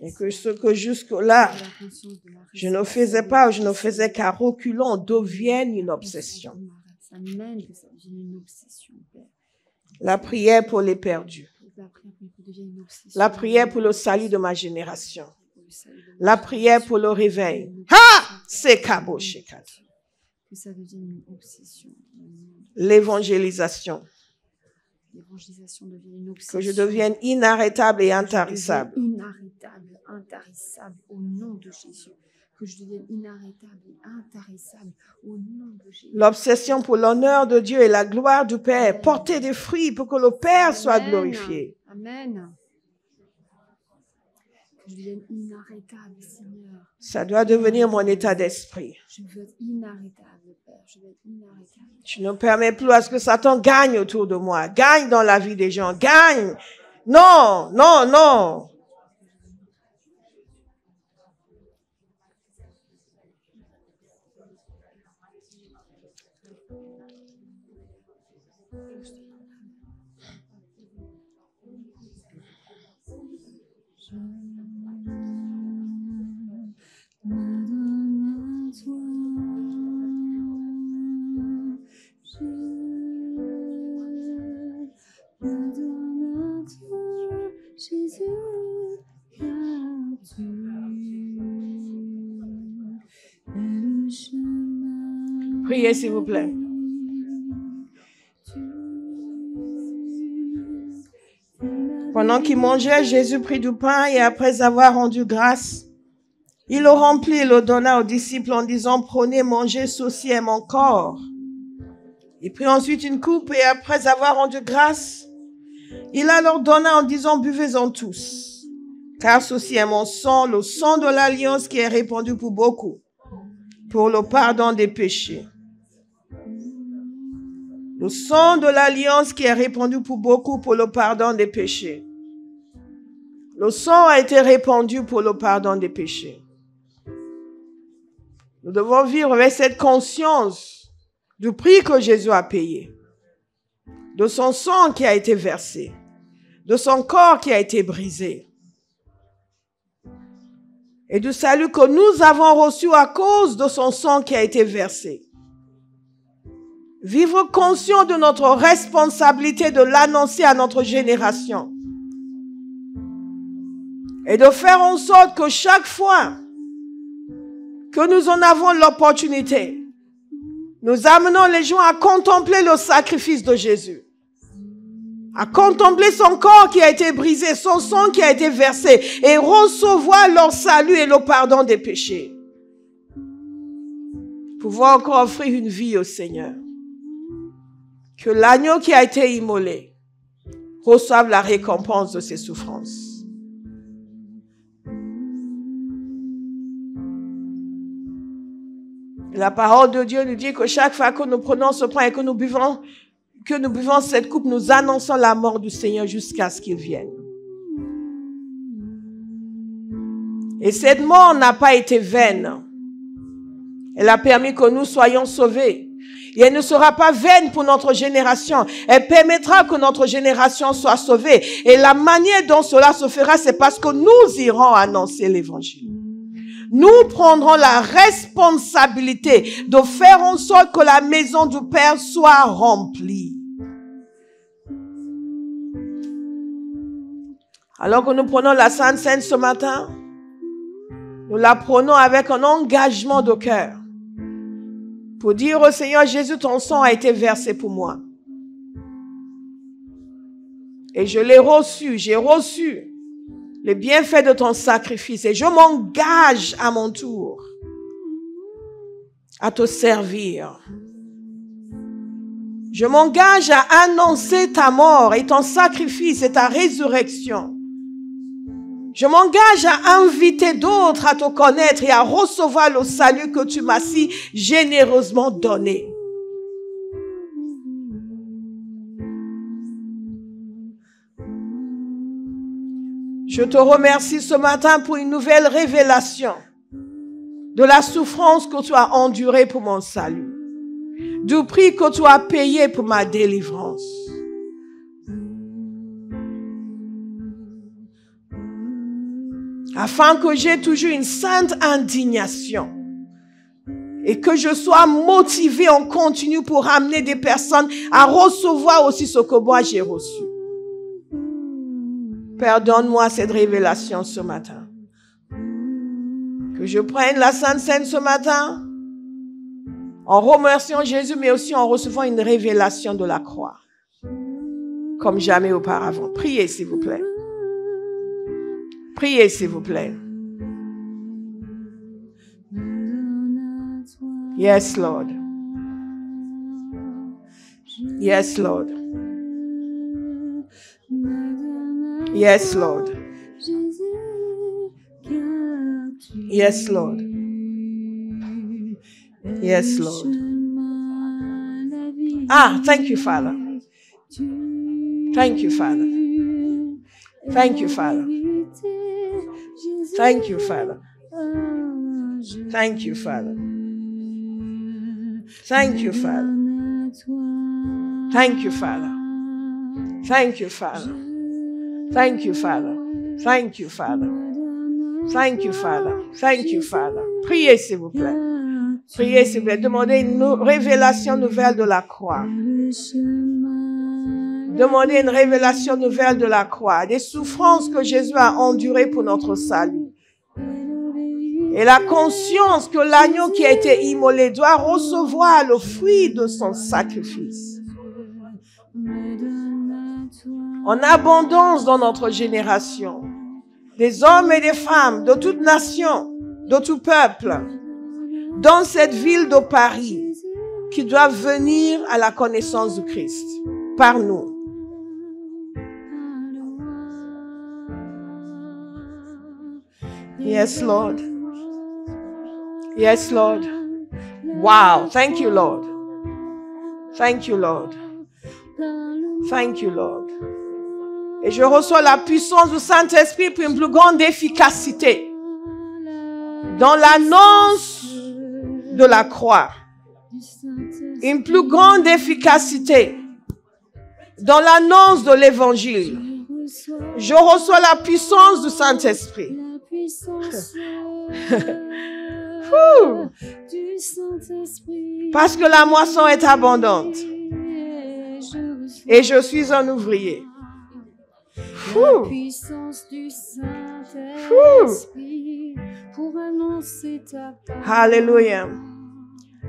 Et que ce que jusque-là, je ne faisais pas ou je ne faisais qu'à reculons devienne une obsession. La prière pour les perdus. La prière pour le salut de ma génération. La prière pour le réveil. Ha! C'est Kabo Shekat. L'évangélisation. Que je devienne inarrêtable et intarissable. Inarrêtable, intarissable au nom de Jésus. Que je devienne inarrêtable et intarissable au nom de Jésus. L'obsession pour l'honneur de Dieu et la gloire du Père. Porter des fruits pour que le Père soit glorifié. Amen. Que je devienne inarrêtable, Seigneur. Ça doit devenir mon état d'esprit. Je veux être inarrêtable, Père. Je veux être inarrêtable. Je ne permets plus à ce que Satan gagne autour de moi, gagne dans la vie des gens, gagne. Non, non, non. Priez, s'il vous plaît. Pendant qu'il mangeait, Jésus prit du pain et après avoir rendu grâce, il le remplit et le donna aux disciples en disant, prenez, mangez, ceci est mon corps. Il prit ensuite une coupe et après avoir rendu grâce, il la leur donna en disant, buvez-en tous, car ceci est mon sang, le sang de l'alliance qui est répandu pour beaucoup, pour le pardon des péchés. Le sang de l'alliance qui est répandu pour beaucoup pour le pardon des péchés. Le sang a été répandu pour le pardon des péchés. Nous devons vivre avec cette conscience du prix que Jésus a payé, de son sang qui a été versé, de son corps qui a été brisé et du salut que nous avons reçu à cause de son sang qui a été versé. Vivre conscient de notre responsabilité de l'annoncer à notre génération. Et de faire en sorte que chaque fois que nous en avons l'opportunité, nous amenons les gens à contempler le sacrifice de Jésus. À contempler son corps qui a été brisé, son sang qui a été versé et recevoir leur salut et le pardon des péchés. Pouvoir encore offrir une vie au Seigneur. Que l'agneau qui a été immolé reçoive la récompense de ses souffrances. La parole de Dieu nous dit que chaque fois que nous prenons ce pain et que nous buvons cette coupe, nous annonçons la mort du Seigneur jusqu'à ce qu'il vienne. Et cette mort n'a pas été vaine. Elle a permis que nous soyons sauvés. Et elle ne sera pas vaine pour notre génération. Elle permettra que notre génération soit sauvée. Et la manière dont cela se fera, c'est parce que nous irons annoncer l'évangile. Nous prendrons la responsabilité de faire en sorte que la maison du Père soit remplie. Alors que nous prenons la Sainte Seine ce matin, nous la prenons avec un engagement de cœur. Pour dire au Seigneur, Jésus, ton sang a été versé pour moi. Et je l'ai reçu, j'ai reçu les bienfaits de ton sacrifice. Et je m'engage à mon tour à te servir. Je m'engage à annoncer ta mort et ton sacrifice et ta résurrection. Je m'engage à inviter d'autres à te connaître et à recevoir le salut que tu m'as si généreusement donné. Je te remercie ce matin pour une nouvelle révélation de la souffrance que tu as endurée pour mon salut, du prix que tu as payé pour ma délivrance. Afin que j'ai toujours une sainte indignation et que je sois motivé en continu pour amener des personnes à recevoir aussi ce que moi j'ai reçu. Père, donne-moi cette révélation ce matin. Que je prenne la Sainte Seine ce matin en remerciant Jésus, mais aussi en recevant une révélation de la croix, comme jamais auparavant. Priez, s'il vous plaît. Priez, s'il vous plaît. Yes, Lord. Yes, Lord. Yes, Lord. Yes, Lord. Yes, Lord. Ah, thank you, Father. Thank you, Father. Thank you, Father. Thank you, Father. Thank you, Father. Thank you, Father. Thank you, Father. Thank you, Father. Thank you, Father. Thank you, Father. Thank you, Father. Thank you, Father. Priez, s'il vous plaît. Priez, s'il vous plaît. Demandez une révélation nouvelle de la croix. Demandez une révélation nouvelle de la croix. Des souffrances que Jésus a endurées pour notre salut. Et la conscience que l'agneau qui a été immolé doit recevoir le fruit de son sacrifice. En abondance dans notre génération. Des hommes et des femmes de toute nation, de tout peuple, dans cette ville de Paris, qui doivent venir à la connaissance du Christ, par nous. Yes, Lord. Yes, Lord. Wow. Thank you, Lord. Thank you, Lord. Thank you, Lord. Et je reçois la puissance du Saint-Esprit pour une plus grande efficacité dans l'annonce de la croix. Une plus grande efficacité dans l'annonce de l'Évangile. Je reçois la puissance du Saint-Esprit. Parce que la moisson est abondante. Et je suis un ouvrier. La puissance du Saint-Esprit pour annoncer ta parole. Alléluia.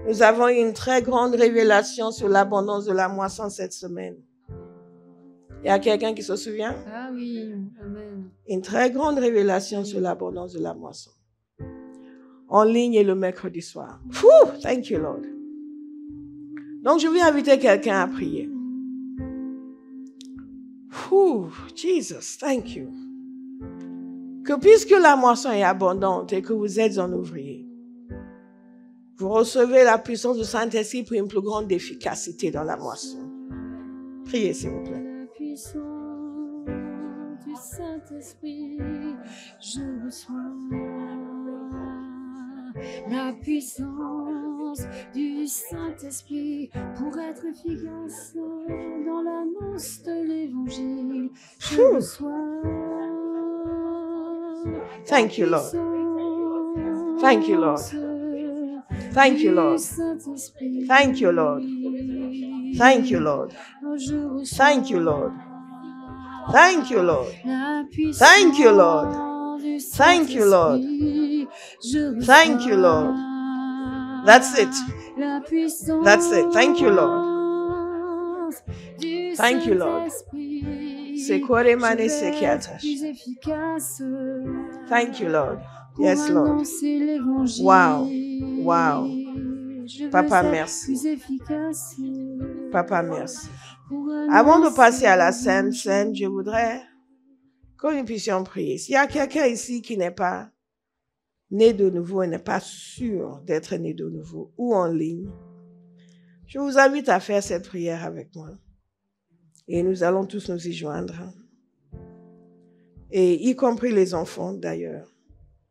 Nous avons eu une très grande révélation sur l'abondance de la moisson cette semaine. Il y a quelqu'un qui se souvient? Ah oui, amen. Une très grande révélation sur l'abondance de la moisson. En ligne et le mercredi soir. Thank you, Lord. Donc, je vais inviter quelqu'un à prier. Jesus, thank you. Que puisque la moisson est abondante et que vous êtes un ouvrier, vous recevez la puissance du Saint-Esprit pour une plus grande efficacité dans la moisson. Priez, s'il vous plaît. La puissance du Saint-Esprit, je reçois. La puissance du Saint-Esprit pour être efficace dans l'annonce de l'Évangile. Je reçois. Thank you, Lord. Thank you, Lord. Thank you, Lord. Thank you, Lord. Thank you, Lord. Thank you, Lord. Thank you, Lord. Thank you, Lord. Thank you, Lord. Thank you, Lord. That's it. That's it. Thank you, Lord. Thank you, Lord. Thank you, Lord. Yes, Lord. Wow. Wow. Papa, merci. Papa, merci. Avant de passer à la scène, je voudrais que nous puissions prier. S'il y a quelqu'un ici qui n'est pas né de nouveau et n'est pas sûr d'être né de nouveau ou en ligne, je vous invite à faire cette prière avec moi. Et nous allons tous nous y joindre. Et y compris les enfants d'ailleurs.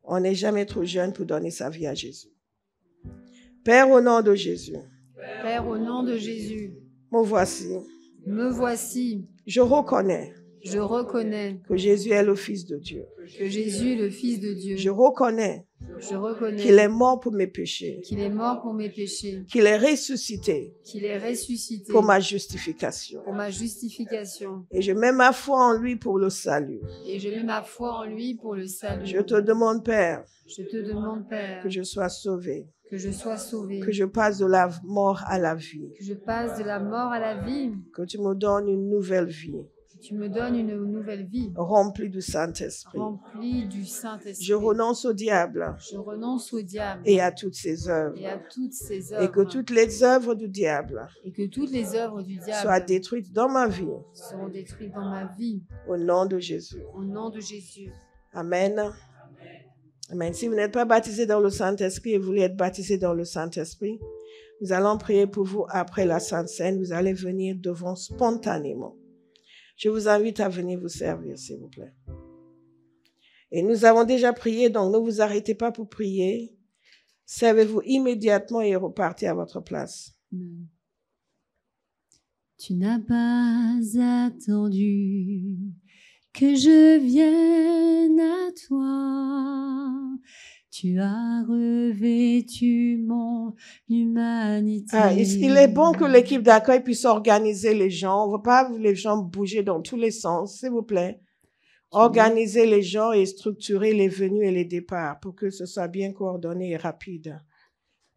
On n'est jamais trop jeune pour donner sa vie à Jésus. Père, au nom de Jésus. Père, au nom de Jésus. Me voici. Me voici. Je reconnais. Je reconnais que Jésus est le Fils de Dieu. Que Jésus est le Fils de Dieu. Je reconnais qu'il est mort pour mes péchés. Qu'il est mort pour mes péchés. Qu'il est ressuscité. Qu'il est ressuscité. Pour ma justification. Pour ma justification. Et je mets ma foi en lui pour le salut. Et je mets ma foi en lui pour le salut. Je te demande, Père. Je te demande, Père. Que je sois sauvé. Que je sois sauvé. Que je passe de la mort à la vie. Que je passe de la mort à la vie. Que tu me donnes une nouvelle vie. Tu me donnes une nouvelle vie. Remplie du Saint-Esprit. Remplie du Saint-Esprit. Je renonce au diable. Je renonce au diable. Et à toutes ses œuvres. Et à toutes ses œuvres. Et que toutes les œuvres du diable. Et que toutes les œuvres du diable. Soient détruites dans ma vie. Seront détruites dans ma vie. Au nom de Jésus. Au nom de Jésus. Amen. Amen. Si vous n'êtes pas baptisé dans le Saint-Esprit et vous voulez être baptisé dans le Saint-Esprit, nous allons prier pour vous après la Sainte Seine. Vous allez venir devant spontanément. Je vous invite à venir vous servir, s'il vous plaît. Et nous avons déjà prié, donc ne vous arrêtez pas pour prier. Servez-vous immédiatement et repartez à votre place. Tu n'as pas attendu que je vienne à toi. Tu as revêtu mon humanité. Il est bon que l'équipe d'accueil puisse organiser les gens. On ne veut pas les gens bouger dans tous les sens, s'il vous plaît. Organisez les gens et structurer les venues et les départs pour que ce soit bien coordonné et rapide.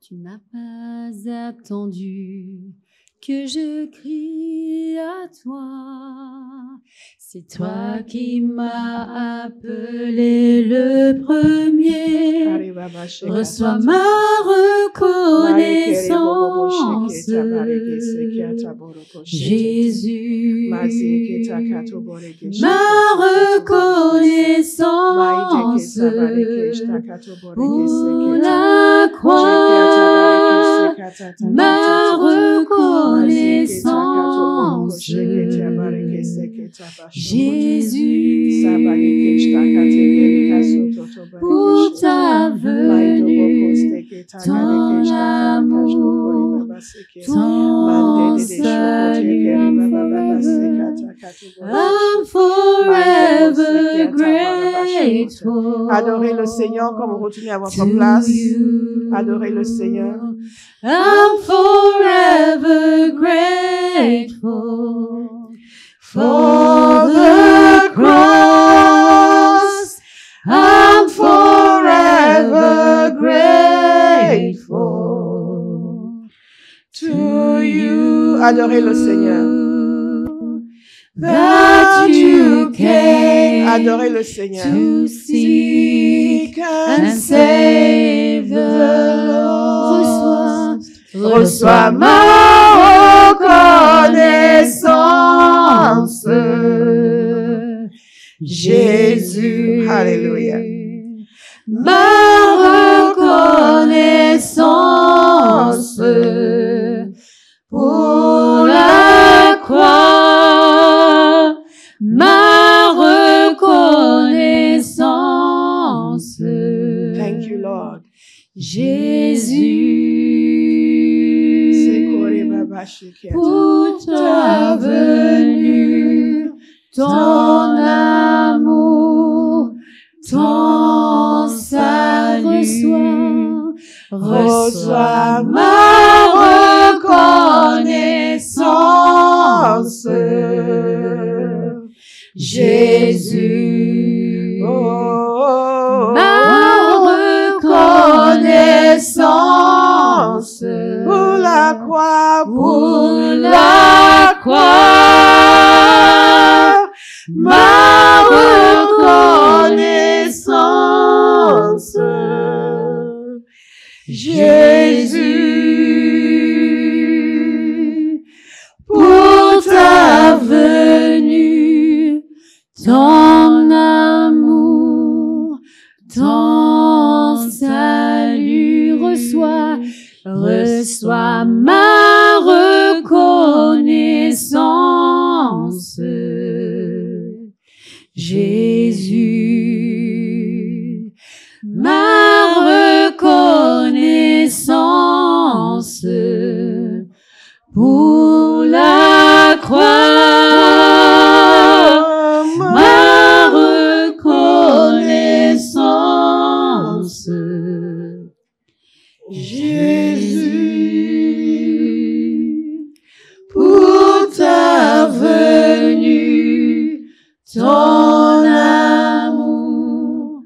Tu n'as pas attendu que je crie à toi. C'est toi qui m'as appelé le premier. Reçois ma reconnaissance, Jésus. Ma reconnaissance pour la croix. Ma reconnaissance, Jésus, pour ta venue, ton amour, ton salut. I'm forever grateful. Adorez le Seigneur comme vous retournez à votre place. Adorez le Seigneur. I'm forever grateful for the cross. I'm forever grateful to you. Adorez le Seigneur. That you came. Adorez le Seigneur. To seek and save the lost. Reçois ma reconnaissance, Jésus. Alléluia. Ma reconnaissance pour la croix. Ma reconnaissance. Thank you, Lord. Jésus, pour ta venue, ton amour, ton salut. Reçois ma reconnaissance, Jésus. Ma reconnaissance pour la croix, pour la croix. Ma reconnaissance, Jésus, pour ta venue, ton amour, ton salut. Reçois ma reconnaissance, Jésus. Ma reconnaissance pour la croix. Ma reconnaissance, Jésus, pour ta venue, ton amour,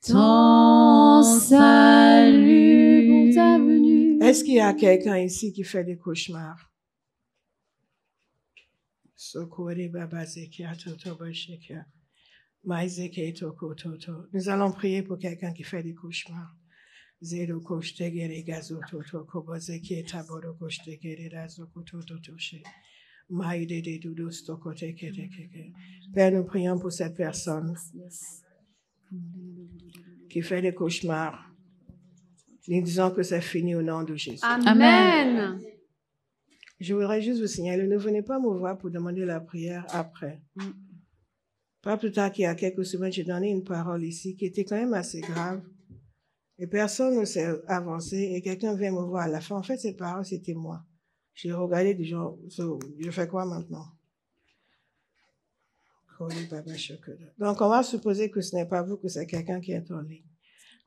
ton salut, pour ta venue. Est-ce qu'il y a quelqu'un ici qui fait des cauchemars? Nous allons prier pour quelqu'un qui fait des cauchemars. Père, nous prions pour cette personne qui fait des cauchemars, disant que c'est fini au nom de Jésus. Amen. Je voudrais juste vous signaler, ne venez pas me voir pour demander la prière après. Pas plus tard qu'il y a quelques semaines, j'ai donné une parole ici qui était quand même assez grave. Et personne ne s'est avancé et quelqu'un vient me voir à la fin. En fait, cette parole, c'était moi. J'ai regardé du genre, je fais quoi maintenant? Donc, on va supposer que ce n'est pas vous, que c'est quelqu'un qui est en ligne.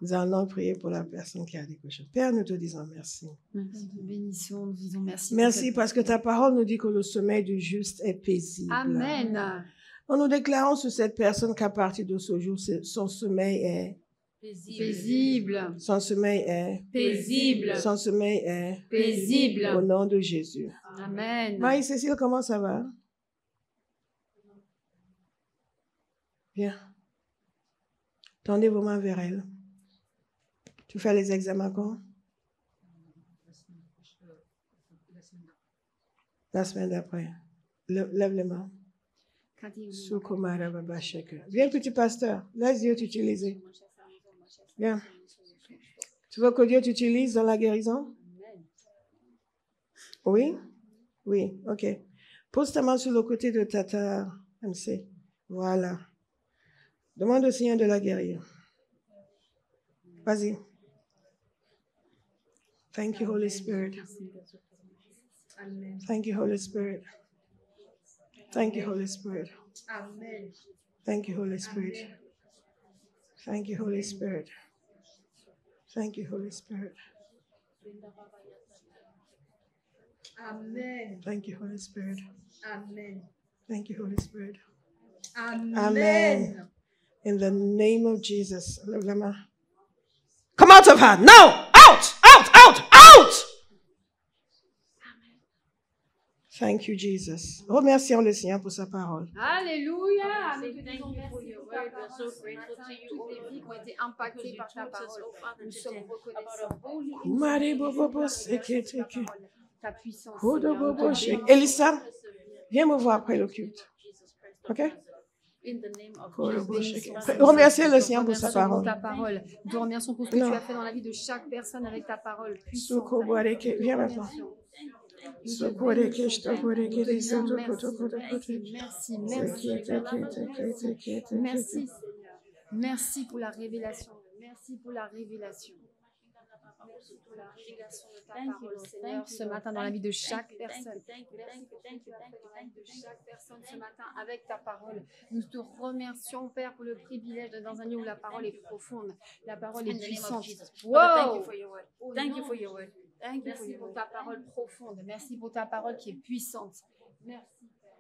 Nous allons prier pour la personne qui a décroché. Père, nous te disons merci. Nous te bénissons, nous disons merci. Merci parce que ta parole nous dit que le sommeil du juste est paisible. Amen. Nous déclarons sur cette personne qu'à partir de ce jour, son sommeil est paisible. Son sommeil est paisible. Son sommeil est paisible. Au nom de Jésus. Amen. Marie-Cécile, comment ça va? Bien. Tendez vos mains vers elle. Tu fais les examens quand? La semaine d'après. Lève les mains. Viens, petit pasteur. Laisse Dieu t'utiliser. Viens. Tu veux que Dieu t'utilise dans la guérison? Oui? Oui, ok. Pose ta main sur le côté de Tata MC. Voilà. Demande au Seigneur de la guérir. Vas-y. Thank you, Holy Spirit. Thank you, Holy Spirit. Thank you, Holy Spirit. Amen. Thank you, Holy Spirit. Thank you, Holy Spirit. Thank you, Holy Spirit. Amen. Thank you, Holy Spirit. Amen. Thank you, Holy Spirit. Amen. Amen. In the name of Jesus. Come out of her. Now! Out! Out! Out! Out! Thank you, Jesus. Remercions le Seigneur pour sa parole. Alléluia. Nous te disons merci pour ta parole ce matin. Toutes les vies qui ont été impactées par ta parole. Nous sommes reconnaissants. Ta puissance, Seigneur. Elissa, viens me voir après le culte. OK? Remerciez le Seigneur pour sa parole. Nous te remercions pour ce que tu as fait dans la vie de chaque personne avec ta parole. Viens maintenant. Merci. Merci pour la révélation. Merci pour la révélation. Merci pour la révélation de ta parole, Seigneur, ce matin dans la vie de chaque personne. Merci pour ce que tu as fait dans la vie de chaque personne ce matin avec ta parole. Nous te remercions, Père, pour le privilège d'être dans un lieu où la parole est profonde, la parole est puissante. Wow! Merci pour ta parole profonde. Merci pour ta parole qui est puissante. Merci, Père.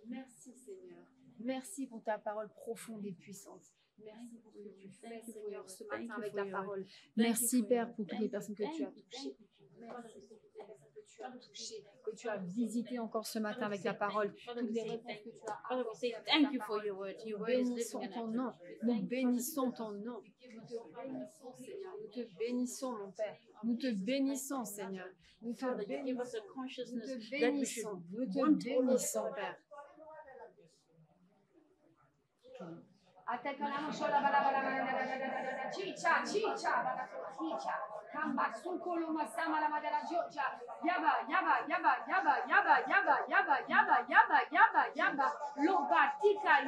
Merci, Seigneur. Merci pour ta parole profonde et puissante. Merci pour ce que tu fais, Seigneur, ce matin avec ta parole. Merci, Père, pour toutes les personnes que tu as touchées. Merci pour toutes les personnes que tu as touchées, que tu as visitées encore ce matin avec ta parole. Toutes les réponses que tu as apportées avec ta parole. Nous bénissons ton nom. Nous bénissons ton nom. Nous te bénissons, Seigneur. Nous te bénissons, mon Père. Nous te bénissons, Seigneur. Nous te bénissons. Nous te bénissons. Nous te bénissons, Père. Attaque la manchola bala chicha kamba sukolo masama la madala Georgia yaba lobatika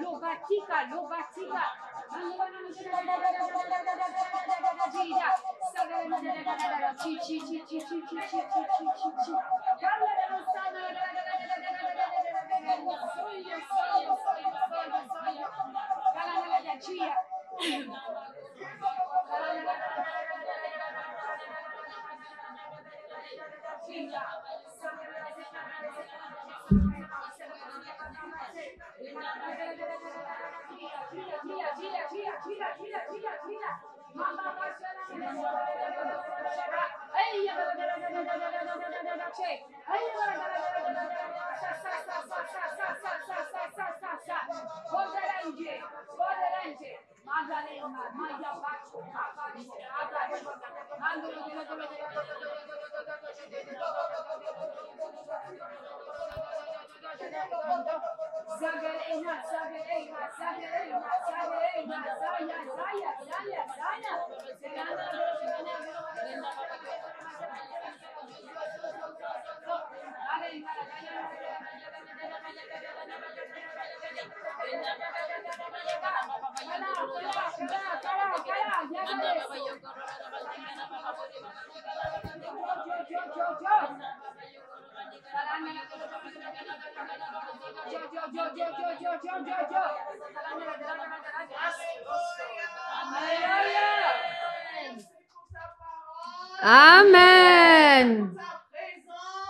Amen.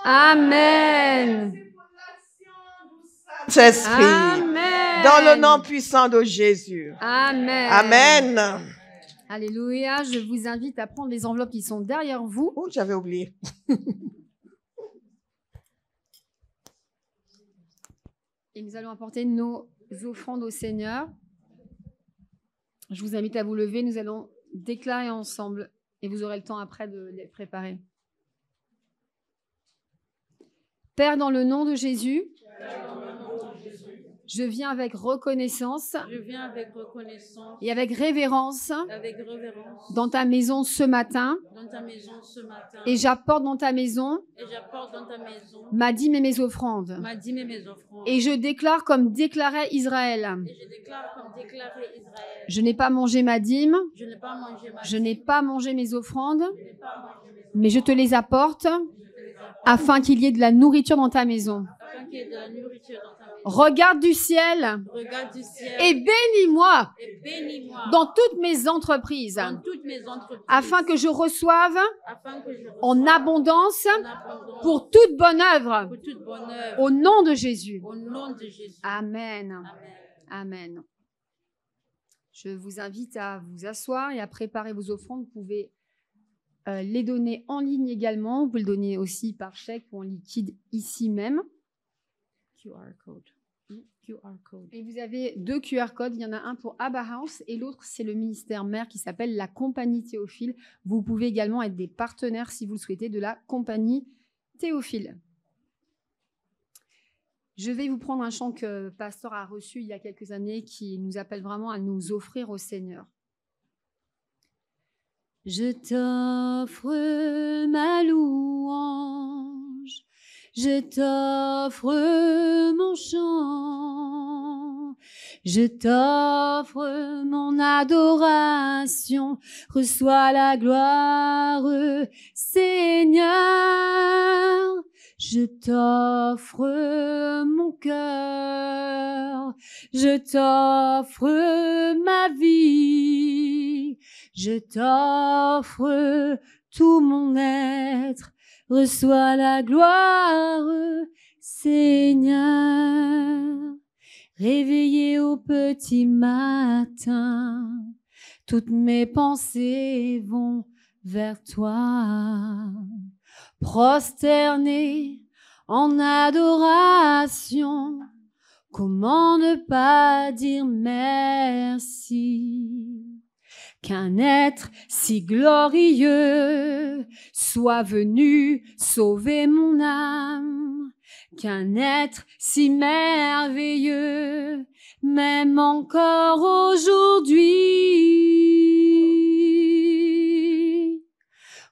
Amen. Saint-Esprit. Amen. Dans le nom puissant de Jésus. Amen. Amen. Alléluia. Je vous invite à prendre les enveloppes qui sont derrière vous. Oh, j'avais oublié. Et nous allons apporter nos offrandes au Seigneur. Je vous invite à vous lever. Nous allons déclarer ensemble et vous aurez le temps après de les préparer. Père, dans le nom de Jésus, je viens avec reconnaissance et avec révérence dans ta maison ce matin. Et j'apporte dans ta maison ma dîme et mes offrandes. Et je déclare comme déclarait Israël. Je n'ai pas mangé ma dîme, je n'ai pas mangé mes offrandes, mais je te les apporte afin qu'il y ait de la nourriture dans ta maison. Regarde du ciel et bénis-moi dans toutes mes entreprises afin que je reçoive en abondance pour toute bonne œuvre au nom de Jésus. Amen. Amen. Je vous invite à vous asseoir et à préparer vos offrandes. Vous pouvez les donner en ligne également. Vous pouvez le donner aussi par chèque ou en liquide ici même. QR code. Et vous avez 2 QR codes. Il y en a un pour Abba House et l'autre, c'est le ministère mère qui s'appelle la Compagnie Théophile. Vous pouvez également être des partenaires, si vous le souhaitez, de la Compagnie Théophile. Je vais vous prendre un chant que Pasteur a reçu il y a quelques années qui nous appelle vraiment à nous offrir au Seigneur. Je t'offre ma louange, je t'offre mon chant, je t'offre mon adoration, reçois la gloire, Seigneur. Je t'offre mon cœur, je t'offre ma vie, je t'offre tout mon être, reçois la gloire, Seigneur. Réveillé au petit matin, toutes mes pensées vont vers toi. Prosterné en adoration, comment ne pas dire merci? Qu'un être si glorieux soit venu sauver mon âme, qu'un être si merveilleux m'aime encore aujourd'hui.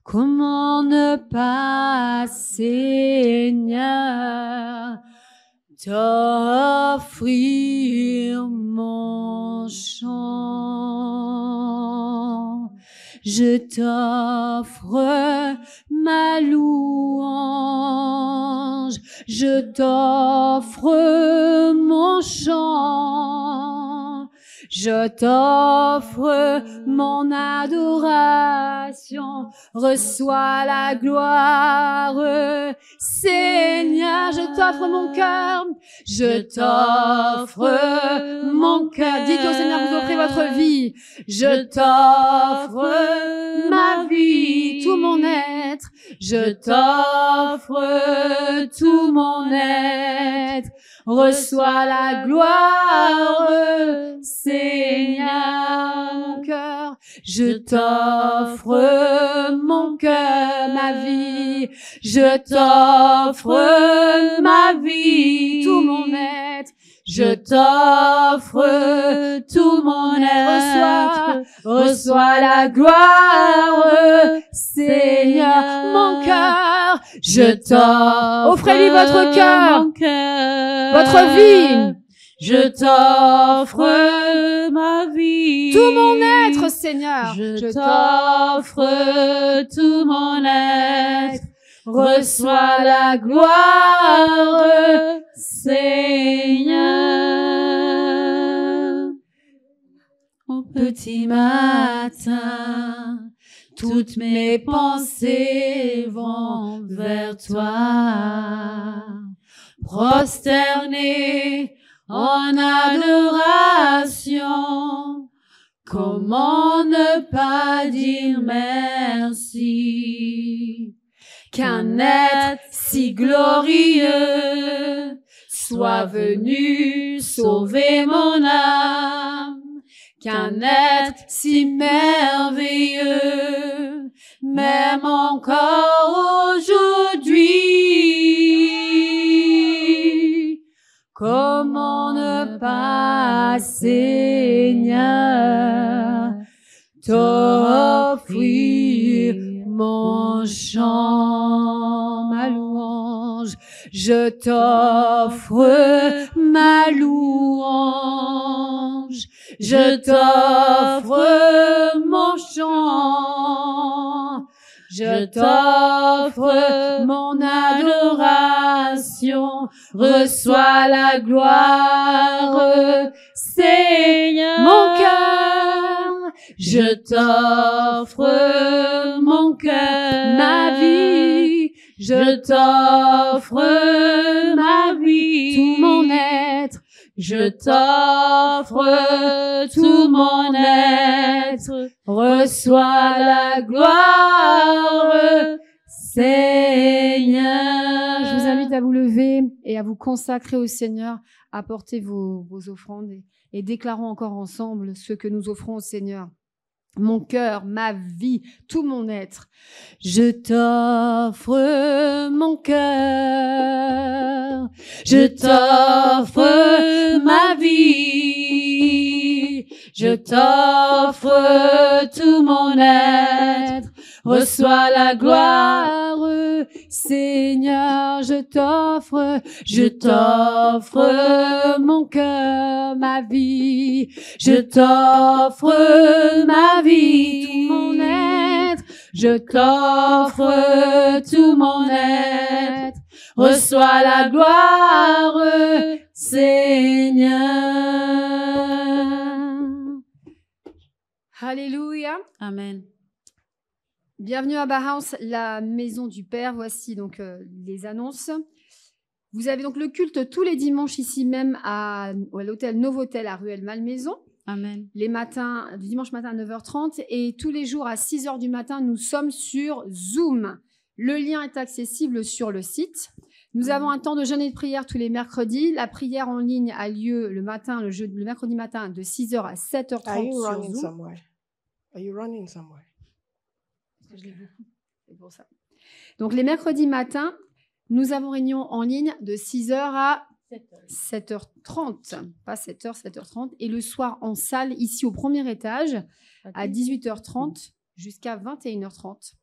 Comment ne pas, Seigneur, t'offrir mon chant? Je t'offre ma louange, je t'offre mon chant, je t'offre mon adoration, reçois la gloire, Seigneur. Je t'offre mon cœur, je t'offre mon cœur. Dites au Seigneur, vous offrez votre vie. Je t'offre ma vie, tout mon être. Je t'offre tout mon être. Reçois la gloire, Seigneur. Mon cœur, je t'offre mon cœur, ma vie. Je t'offre ma vie, tout mon être. Je t'offre tout mon être. Reçois la gloire, Seigneur. Mon cœur, je t'offre. Offrez-lui votre cœur, votre vie. Je t'offre ma vie, tout mon être, Seigneur. Je t'offre tout mon être. reçois la gloire, Seigneur. Au petit matin, toutes mes pensées vont vers toi, prosternée en adoration. Comment ne pas dire merci? Qu'un être si glorieux soit venu sauver mon âme. Qu'un être si merveilleux m'aime encore aujourd'hui. Comment ne pas, Seigneur, t'offrir mon chant, ma louange. Je t'offre ma louange. Je t'offre mon chant. Je t'offre mon adoration. Reçois la gloire, Seigneur. Mon cœur, je t'offre mon cœur, ma vie. Je t'offre ma vie, tout mon être. Je t'offre tout mon être. Reçois la gloire, Seigneur. Je vous invite à vous lever et à vous consacrer au Seigneur, apporter vos offrandes et déclarons encore ensemble ce que nous offrons au Seigneur. Mon cœur, ma vie, tout mon être. Je t'offre mon cœur. Je t'offre ma vie. Je t'offre tout mon être. Reçois la gloire, Seigneur, je t'offre mon cœur, ma vie, je t'offre ma vie, tout mon être, je t'offre tout mon être, reçois la gloire, Seigneur. Alléluia. Amen. Bienvenue à Bauhaus, la maison du Père. Voici donc les annonces. Vous avez donc le culte tous les dimanches ici même à l'hôtel Novotel à Ruelle Malmaison. Amen. Les matins, dimanche matin à 9h30 et tous les jours à 6h du matin, nous sommes sur Zoom. Le lien est accessible sur le site. Nous avons un temps de jeûne et de prière tous les mercredis. La prière en ligne a lieu le mercredi matin de 6h à 7h30 Are you sur running Zoom. somewhere? Are you running somewhere? Je l'ai beaucoup, c'est pour ça. Donc, les mercredis matins, nous avons réunion en ligne de 6h à 7h30. Pas 7h, 7h30. Et le soir, en salle, ici au premier étage, à 18h30 jusqu'à 21h30.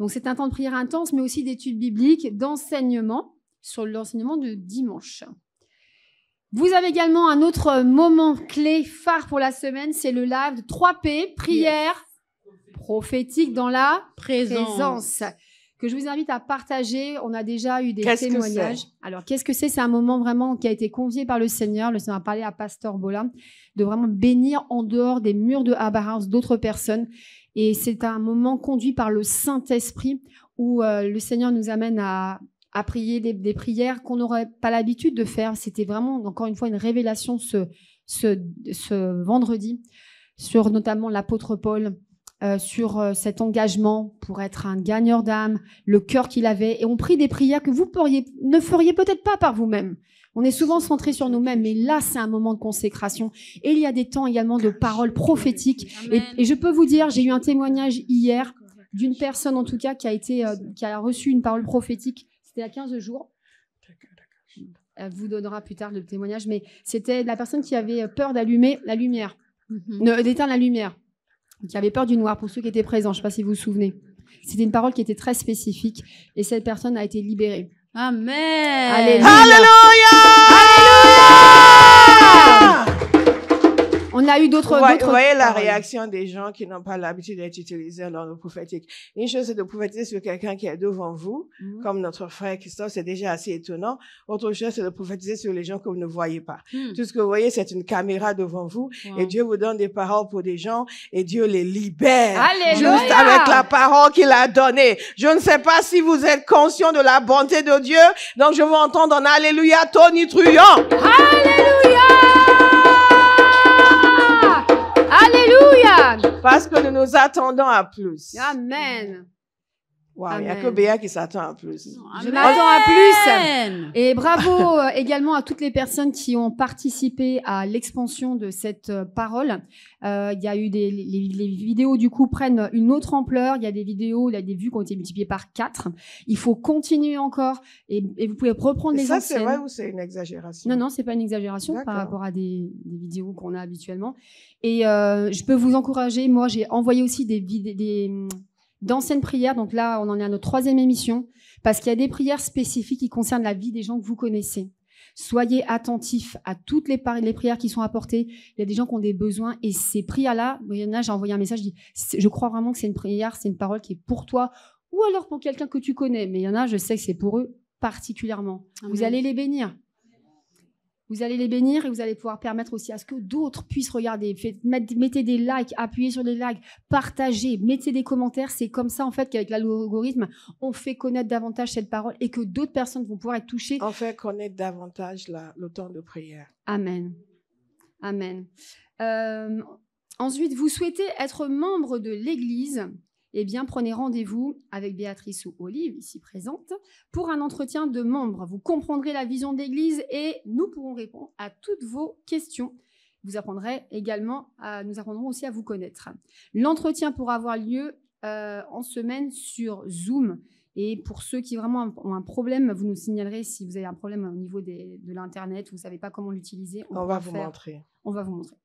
Donc, c'est un temps de prière intense, mais aussi d'études bibliques, d'enseignement, sur l'enseignement de dimanche. Vous avez également un autre moment clé, phare pour la semaine, c'est le live de 3P, prière prophétique dans la présence, que je vous invite à partager. On a déjà eu des témoignages. Alors, qu'est-ce que c'est? C'est un moment vraiment qui a été convié par le Seigneur. Le Seigneur a parlé à Pasteur Bola de vraiment bénir en dehors des murs de Bauhaus d'autres personnes. Et c'est un moment conduit par le Saint-Esprit où le Seigneur nous amène à prier des prières qu'on n'aurait pas l'habitude de faire. C'était vraiment, encore une fois, une révélation ce vendredi sur notamment l'apôtre Paul, sur cet engagement pour être un gagneur d'âme, le cœur qu'il avait. Et on prie des prières que vous ne feriez peut-être pas par vous-même. On est souvent centré sur nous-mêmes, mais là, c'est un moment de consécration. Et il y a des temps également de paroles prophétiques. Et je peux vous dire, j'ai eu un témoignage hier d'une personne, en tout cas, qui a reçu une parole prophétique. C'était il y a 15 jours. Elle vous donnera plus tard le témoignage, mais c'était la personne qui avait peur d'allumer la lumière, d'éteindre la lumière, qui avait peur du noir, pour ceux qui étaient présents. Je ne sais pas si vous vous souvenez. C'était une parole qui était très spécifique et cette personne a été libérée. Amen. Alléluia. Alléluia. On On a eu d'autres... Vous voyez la paroles. réaction des gens qui n'ont pas l'habitude d'être utilisés dans le prophétique. Une chose, c'est de prophétiser sur quelqu'un qui est devant vous, comme notre frère Christophe, c'est déjà assez étonnant. Autre chose, c'est de prophétiser sur les gens que vous ne voyez pas. Tout ce que vous voyez, c'est une caméra devant vous, et Dieu vous donne des paroles pour des gens, et Dieu les libère. Alléluia! Juste avec la parole qu'il a donnée. Je ne sais pas si vous êtes conscient de la bonté de Dieu, donc je veux entendre un Alléluia tonitruant. Alléluia! Alléluia! Parce que nous nous attendons à plus. Amen. Wow, il n'y a Amen. que Béa qui s'attend à plus. Je m'attends à plus. Et bravo également à toutes les personnes qui ont participé à l'expansion de cette parole. Il y a eu les vidéos du coup prennent une autre ampleur. Il y a des vidéos, il y a des vues qui ont été multipliées par 4. Il faut continuer encore et vous pouvez reprendre Et les ça, anciennes. c'est vrai ou c'est une exagération? Non, c'est pas une exagération par D'accord. rapport à des vidéos qu'on a habituellement. Et je peux vous encourager. Moi, j'ai envoyé aussi d'anciennes prières. Donc là, on en est à notre 3e émission parce qu'il y a des prières spécifiques qui concernent la vie des gens que vous connaissez. Soyez attentifs à toutes les prières qui sont apportées. Il y a des gens qui ont des besoins et ces prières-là, il y en a, j'ai envoyé un message, je dis, je crois vraiment que c'est une prière, c'est une parole qui est pour toi ou alors pour quelqu'un que tu connais. Mais il y en a, je sais que c'est pour eux particulièrement. Amen. Vous allez les bénir. Vous allez les bénir et vous allez pouvoir permettre aussi à ce que d'autres puissent regarder. Mettez des likes, appuyez sur les likes, partagez, mettez des commentaires. C'est comme ça, en fait, qu'avec l'algorithme, on fait connaître davantage cette parole et que d'autres personnes vont pouvoir être touchées. On fait connaître davantage le temps de prière. Amen. Amen. Ensuite, vous souhaitez être membre de l'Église? Eh bien, prenez rendez-vous avec Béatrice ou Olive, ici présente, pour un entretien de membres. Vous comprendrez la vision de l'Église et nous pourrons répondre à toutes vos questions. Nous apprendrons aussi à vous connaître. L'entretien pourra avoir lieu en semaine sur Zoom. Et pour ceux qui vraiment ont un problème, vous nous signalerez si vous avez un problème au niveau de l'Internet, vous ne savez pas comment l'utiliser. On va vous montrer. On va vous montrer.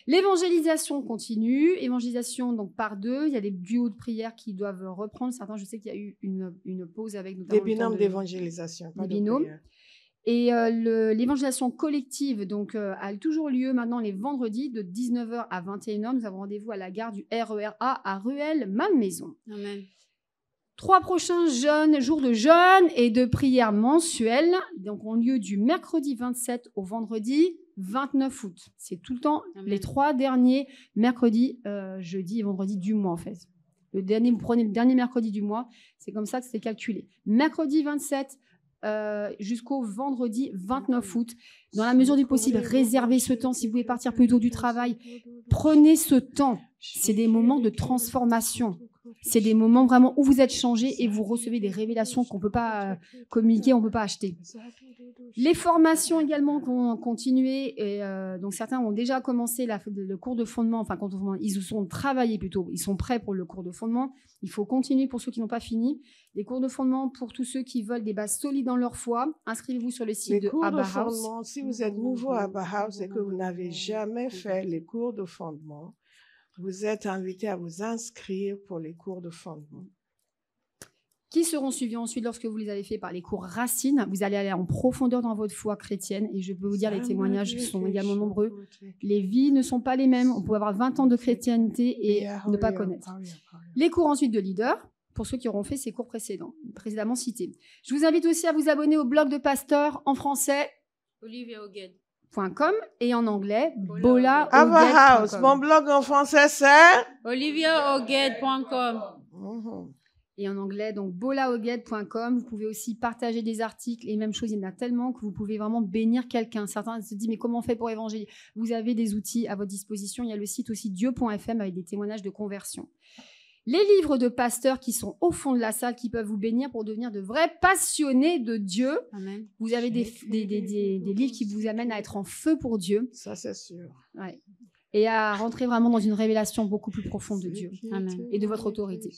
L'évangélisation continue. Évangélisation donc par 2. Il y a des duos de prière qui doivent reprendre. Certains, je sais qu'il y a eu une pause avec notamment des binômes d'évangélisation. Des binômes. Et l'évangélisation collective donc, a toujours lieu maintenant les vendredis de 19h à 21h. Nous avons rendez-vous à la gare du RER A à Ruelle-Malmaison. Amen. 3 prochains jours de jeûne et de prière mensuelle donc, ont lieu du mercredi 27 au vendredi 29 août. C'est tout le temps les 3 derniers mercredis, jeudi et vendredi du mois en fait. Vous prenez le dernier mercredi du mois, c'est comme ça que c'est calculé. Mercredi 27 jusqu'au vendredi 29 août. Dans la mesure du possible, réservez ce temps. Si vous pouvez partir plus tôt du travail, prenez ce temps. C'est des moments de transformation. C'est des moments vraiment où vous êtes changé et vous recevez des révélations qu'on ne peut pas communiquer, on ne peut pas acheter. Les formations également vont continuer. Et, donc certains ont déjà commencé le cours de fondement. Enfin, ils se sont travaillés plutôt. Ils sont prêts pour le cours de fondement. Il faut continuer pour ceux qui n'ont pas fini. Les cours de fondement pour tous ceux qui veulent des bases solides dans leur foi. Inscrivez-vous sur le site de Abba House. Si vous êtes nouveau à Abba House et que vous n'avez jamais fait les cours de fondement, vous êtes invité à vous inscrire pour les cours de fondement. Qui seront suivis ensuite lorsque vous les avez faits par les cours racines. Vous allez aller en profondeur dans votre foi chrétienne et je peux vous dire, les témoignages sont également nombreux. Les vies ne sont pas les mêmes. On peut avoir 20 ans de chrétienté et ne pas connaître. Les cours ensuite de leader, pour ceux qui auront fait ces cours précédemment cités. Je vous invite aussi à vous abonner au blog de Pasteur en français. .com et en anglais Bola Abba House. Mon blog en français c'est oliviaoged.com. Et en anglais donc bolaoged.com. Vous pouvez aussi partager des articles et même chose, il y en a tellement que vous pouvez vraiment bénir quelqu'un. Certains se disent mais comment on fait pour évangéliser? Vous avez des outils à votre disposition. Il y a le site aussi dieu.fm avec des témoignages de conversion. Les livres de pasteurs qui sont au fond de la salle, qui peuvent vous bénir pour devenir de vrais passionnés de Dieu. Amen. Vous avez des livres qui vous amènent à être en feu pour Dieu. Ça, c'est sûr. Ouais. Et à rentrer vraiment dans une révélation beaucoup plus profonde de Dieu. Amen. Et de votre autorité.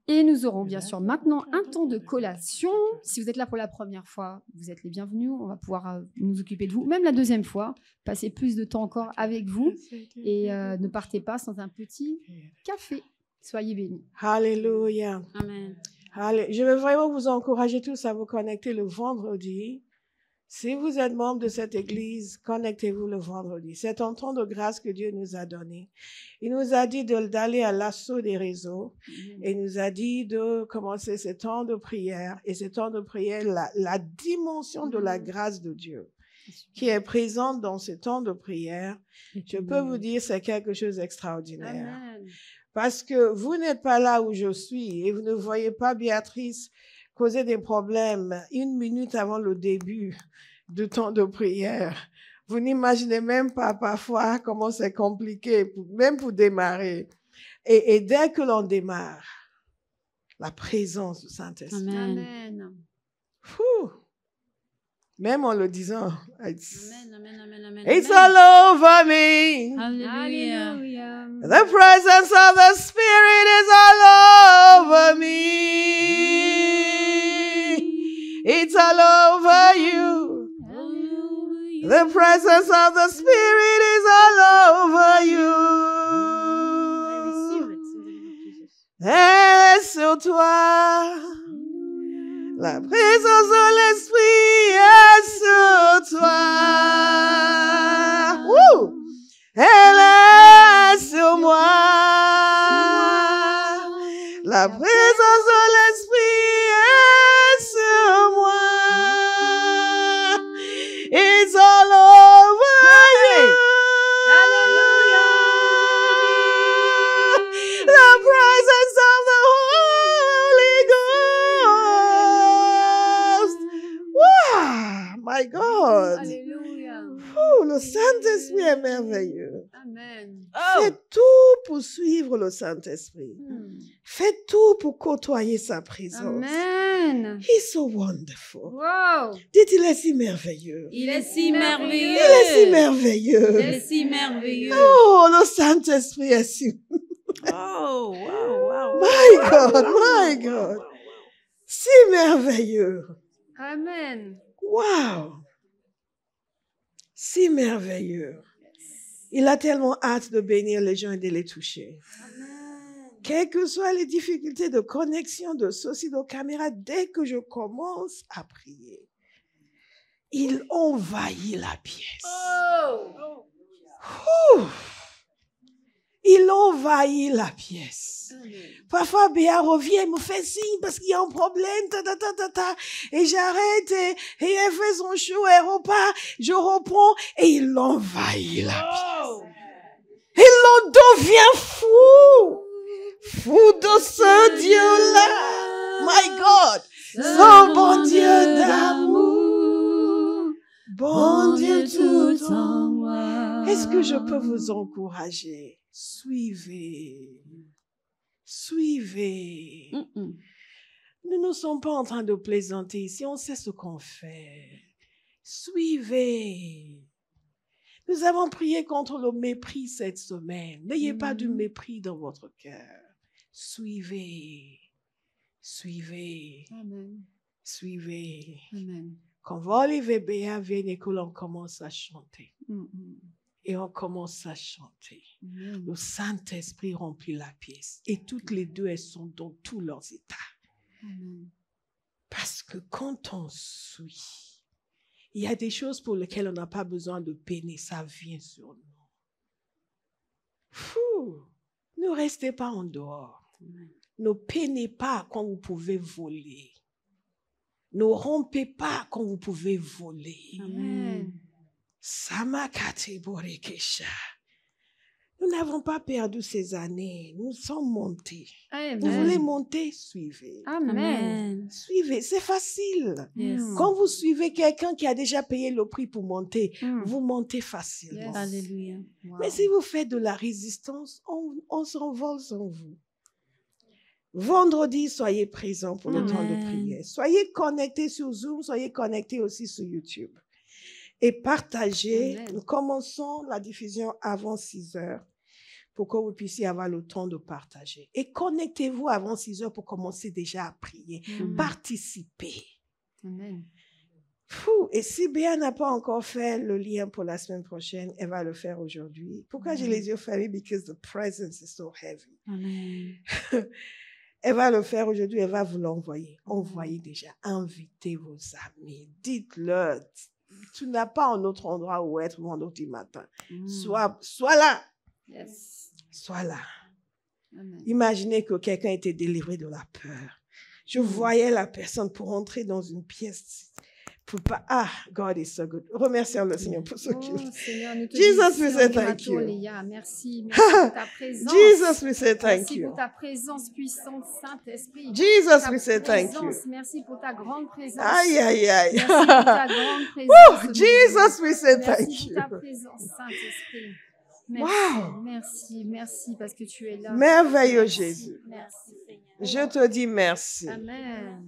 Et nous aurons bien sûr maintenant un temps de collation. Si vous êtes là pour la première fois, vous êtes les bienvenus. On va pouvoir nous occuper de vous. Même la deuxième fois, passer plus de temps encore avec vous. Et ne partez pas sans un petit café. Soyez bénis. Alléluia. Amen. Je veux vraiment vous encourager tous à vous connecter le vendredi Si vous êtes membre de cette église, connectez-vous le vendredi. C'est un temps de grâce que Dieu nous a donné. Il nous a dit d'aller à l'assaut des réseaux et il nous a dit de commencer ce temps de prière. Et ce temps de prière, la dimension de la grâce de Dieu qui est présente dans ce temps de prière, je peux vous dire, c'est quelque chose d'extraordinaire. Amen. Parce que vous n'êtes pas là où je suis et vous ne voyez pas Béatrice causer des problèmes 1 minute avant le début du temps de prière. Vous n'imaginez même pas parfois comment c'est compliqué, même pour démarrer. Et dès que l'on démarre, la présence du Saint-Esprit. Amen. Amen. Fou. Même en le disant, it's Amen. all over me. Hallelujah. Hallelujah. The presence of the Spirit is all over me. It's all over you. The presence of the Spirit is all over you. Elle est sur toi. La présence de l'Esprit est sur toi. Woo! Elle est sur moi. La présence de l'Esprit est sur moi. It's all over you. The presence of the Holy Ghost. Wow, my God. Alléluia. Le Saint-Esprit est merveilleux. Amen. Faites tout pour suivre le Saint-Esprit. Faites tout pour côtoyer sa présence. Amen. He's so wonderful. Wow. Dites, il est si merveilleux. Il est si merveilleux. Il est si merveilleux. Il est si merveilleux. Oh, le Saint-Esprit est si... Oh, wow. My God. Si merveilleux. Amen. Wow. Si merveilleux. Il a tellement hâte de bénir les gens et de les toucher. Quelles que soient les difficultés de connexion, de ceci, de caméra, dès que je commence à prier, il envahit la pièce. Il envahit la pièce. Parfois, Béa revient, elle me fait signe parce qu'il y a un problème, et j'arrête, et elle fait son show, elle repart, je reprends, et il envahit la pièce. Il en devient fou. Fou de ce Dieu-là. My God. Son bon Dieu d'amour. Bon Dieu tout en moi. Est-ce que je peux vous encourager? Suivez. Suivez. Nous ne sommes pas en train de plaisanter ici. On sait ce qu'on fait. Suivez. Nous avons prié contre le mépris cette semaine. N'ayez pas du mépris dans votre cœur. Suivez. Suivez. Amen. Suivez. Amen. Quand Olive et Béa viennent et que l'on commence à chanter. Et on commence à chanter. Le Saint-Esprit remplit la pièce. Et toutes les deux, elles sont dans tous leurs états. Parce que quand on suit, il y a des choses pour lesquelles on n'a pas besoin de peiner. Ça vient sur nous. Fou! Ne restez pas en dehors. Ne peinez pas quand vous pouvez voler. Ne rompez pas quand vous pouvez voler. Amen. Samakate Borekesha. Nous n'avons pas perdu ces années. Nous sommes montés. Amen. Vous voulez monter? Suivez. Amen. Suivez, c'est facile. Yes. Quand vous suivez quelqu'un qui a déjà payé le prix pour monter, vous montez facilement. Yes. Alléluia. Wow. Mais si vous faites de la résistance, on s'envole sans vous. Vendredi, soyez présents pour le temps de prière. Soyez connectés sur Zoom, soyez connectés aussi sur YouTube. Et partagez. Amen. Nous commençons la diffusion avant 6 heures pour que vous puissiez avoir le temps de partager. Et connectez-vous avant 6 heures pour commencer déjà à prier. Participez. Amen. Fou. Et si Béa n'a pas encore fait le lien pour la semaine prochaine, elle va le faire aujourd'hui. Pourquoi j'ai les yeux fermés? Because the presence is so heavy. Amen. Elle va le faire aujourd'hui, elle va vous l'envoyer. Envoyez déjà, invitez vos amis, dites-leur, tu n'as pas un autre endroit où être vendredi matin. Mm. Sois là. Yes. Sois là. Amen. Imaginez que quelqu'un était délivré de la peur. Je voyais la personne pour entrer dans une pièce. Pour pas, God is so good. Remercions le Seigneur pour ce qu'il Oh, fait. Seigneur, nous te Jesus, we bénissons, say thank Grato, you. Léa. Merci, merci pour ta présence. Jesus, we say thank Merci you. pour ta présence puissante, Saint-Esprit. Jesus, Ta we say thank you. présence, merci pour ta grande présence. Aïe, aïe, aïe. Merci pour ta grande Woo, présence. Jesus, we say Merci thank pour you. ta présence, Saint-Esprit. Merci, Wow. merci, merci parce que tu es là. Merveilleux Merci, Jésus. merci, Seigneur. Je te dis merci. Amen.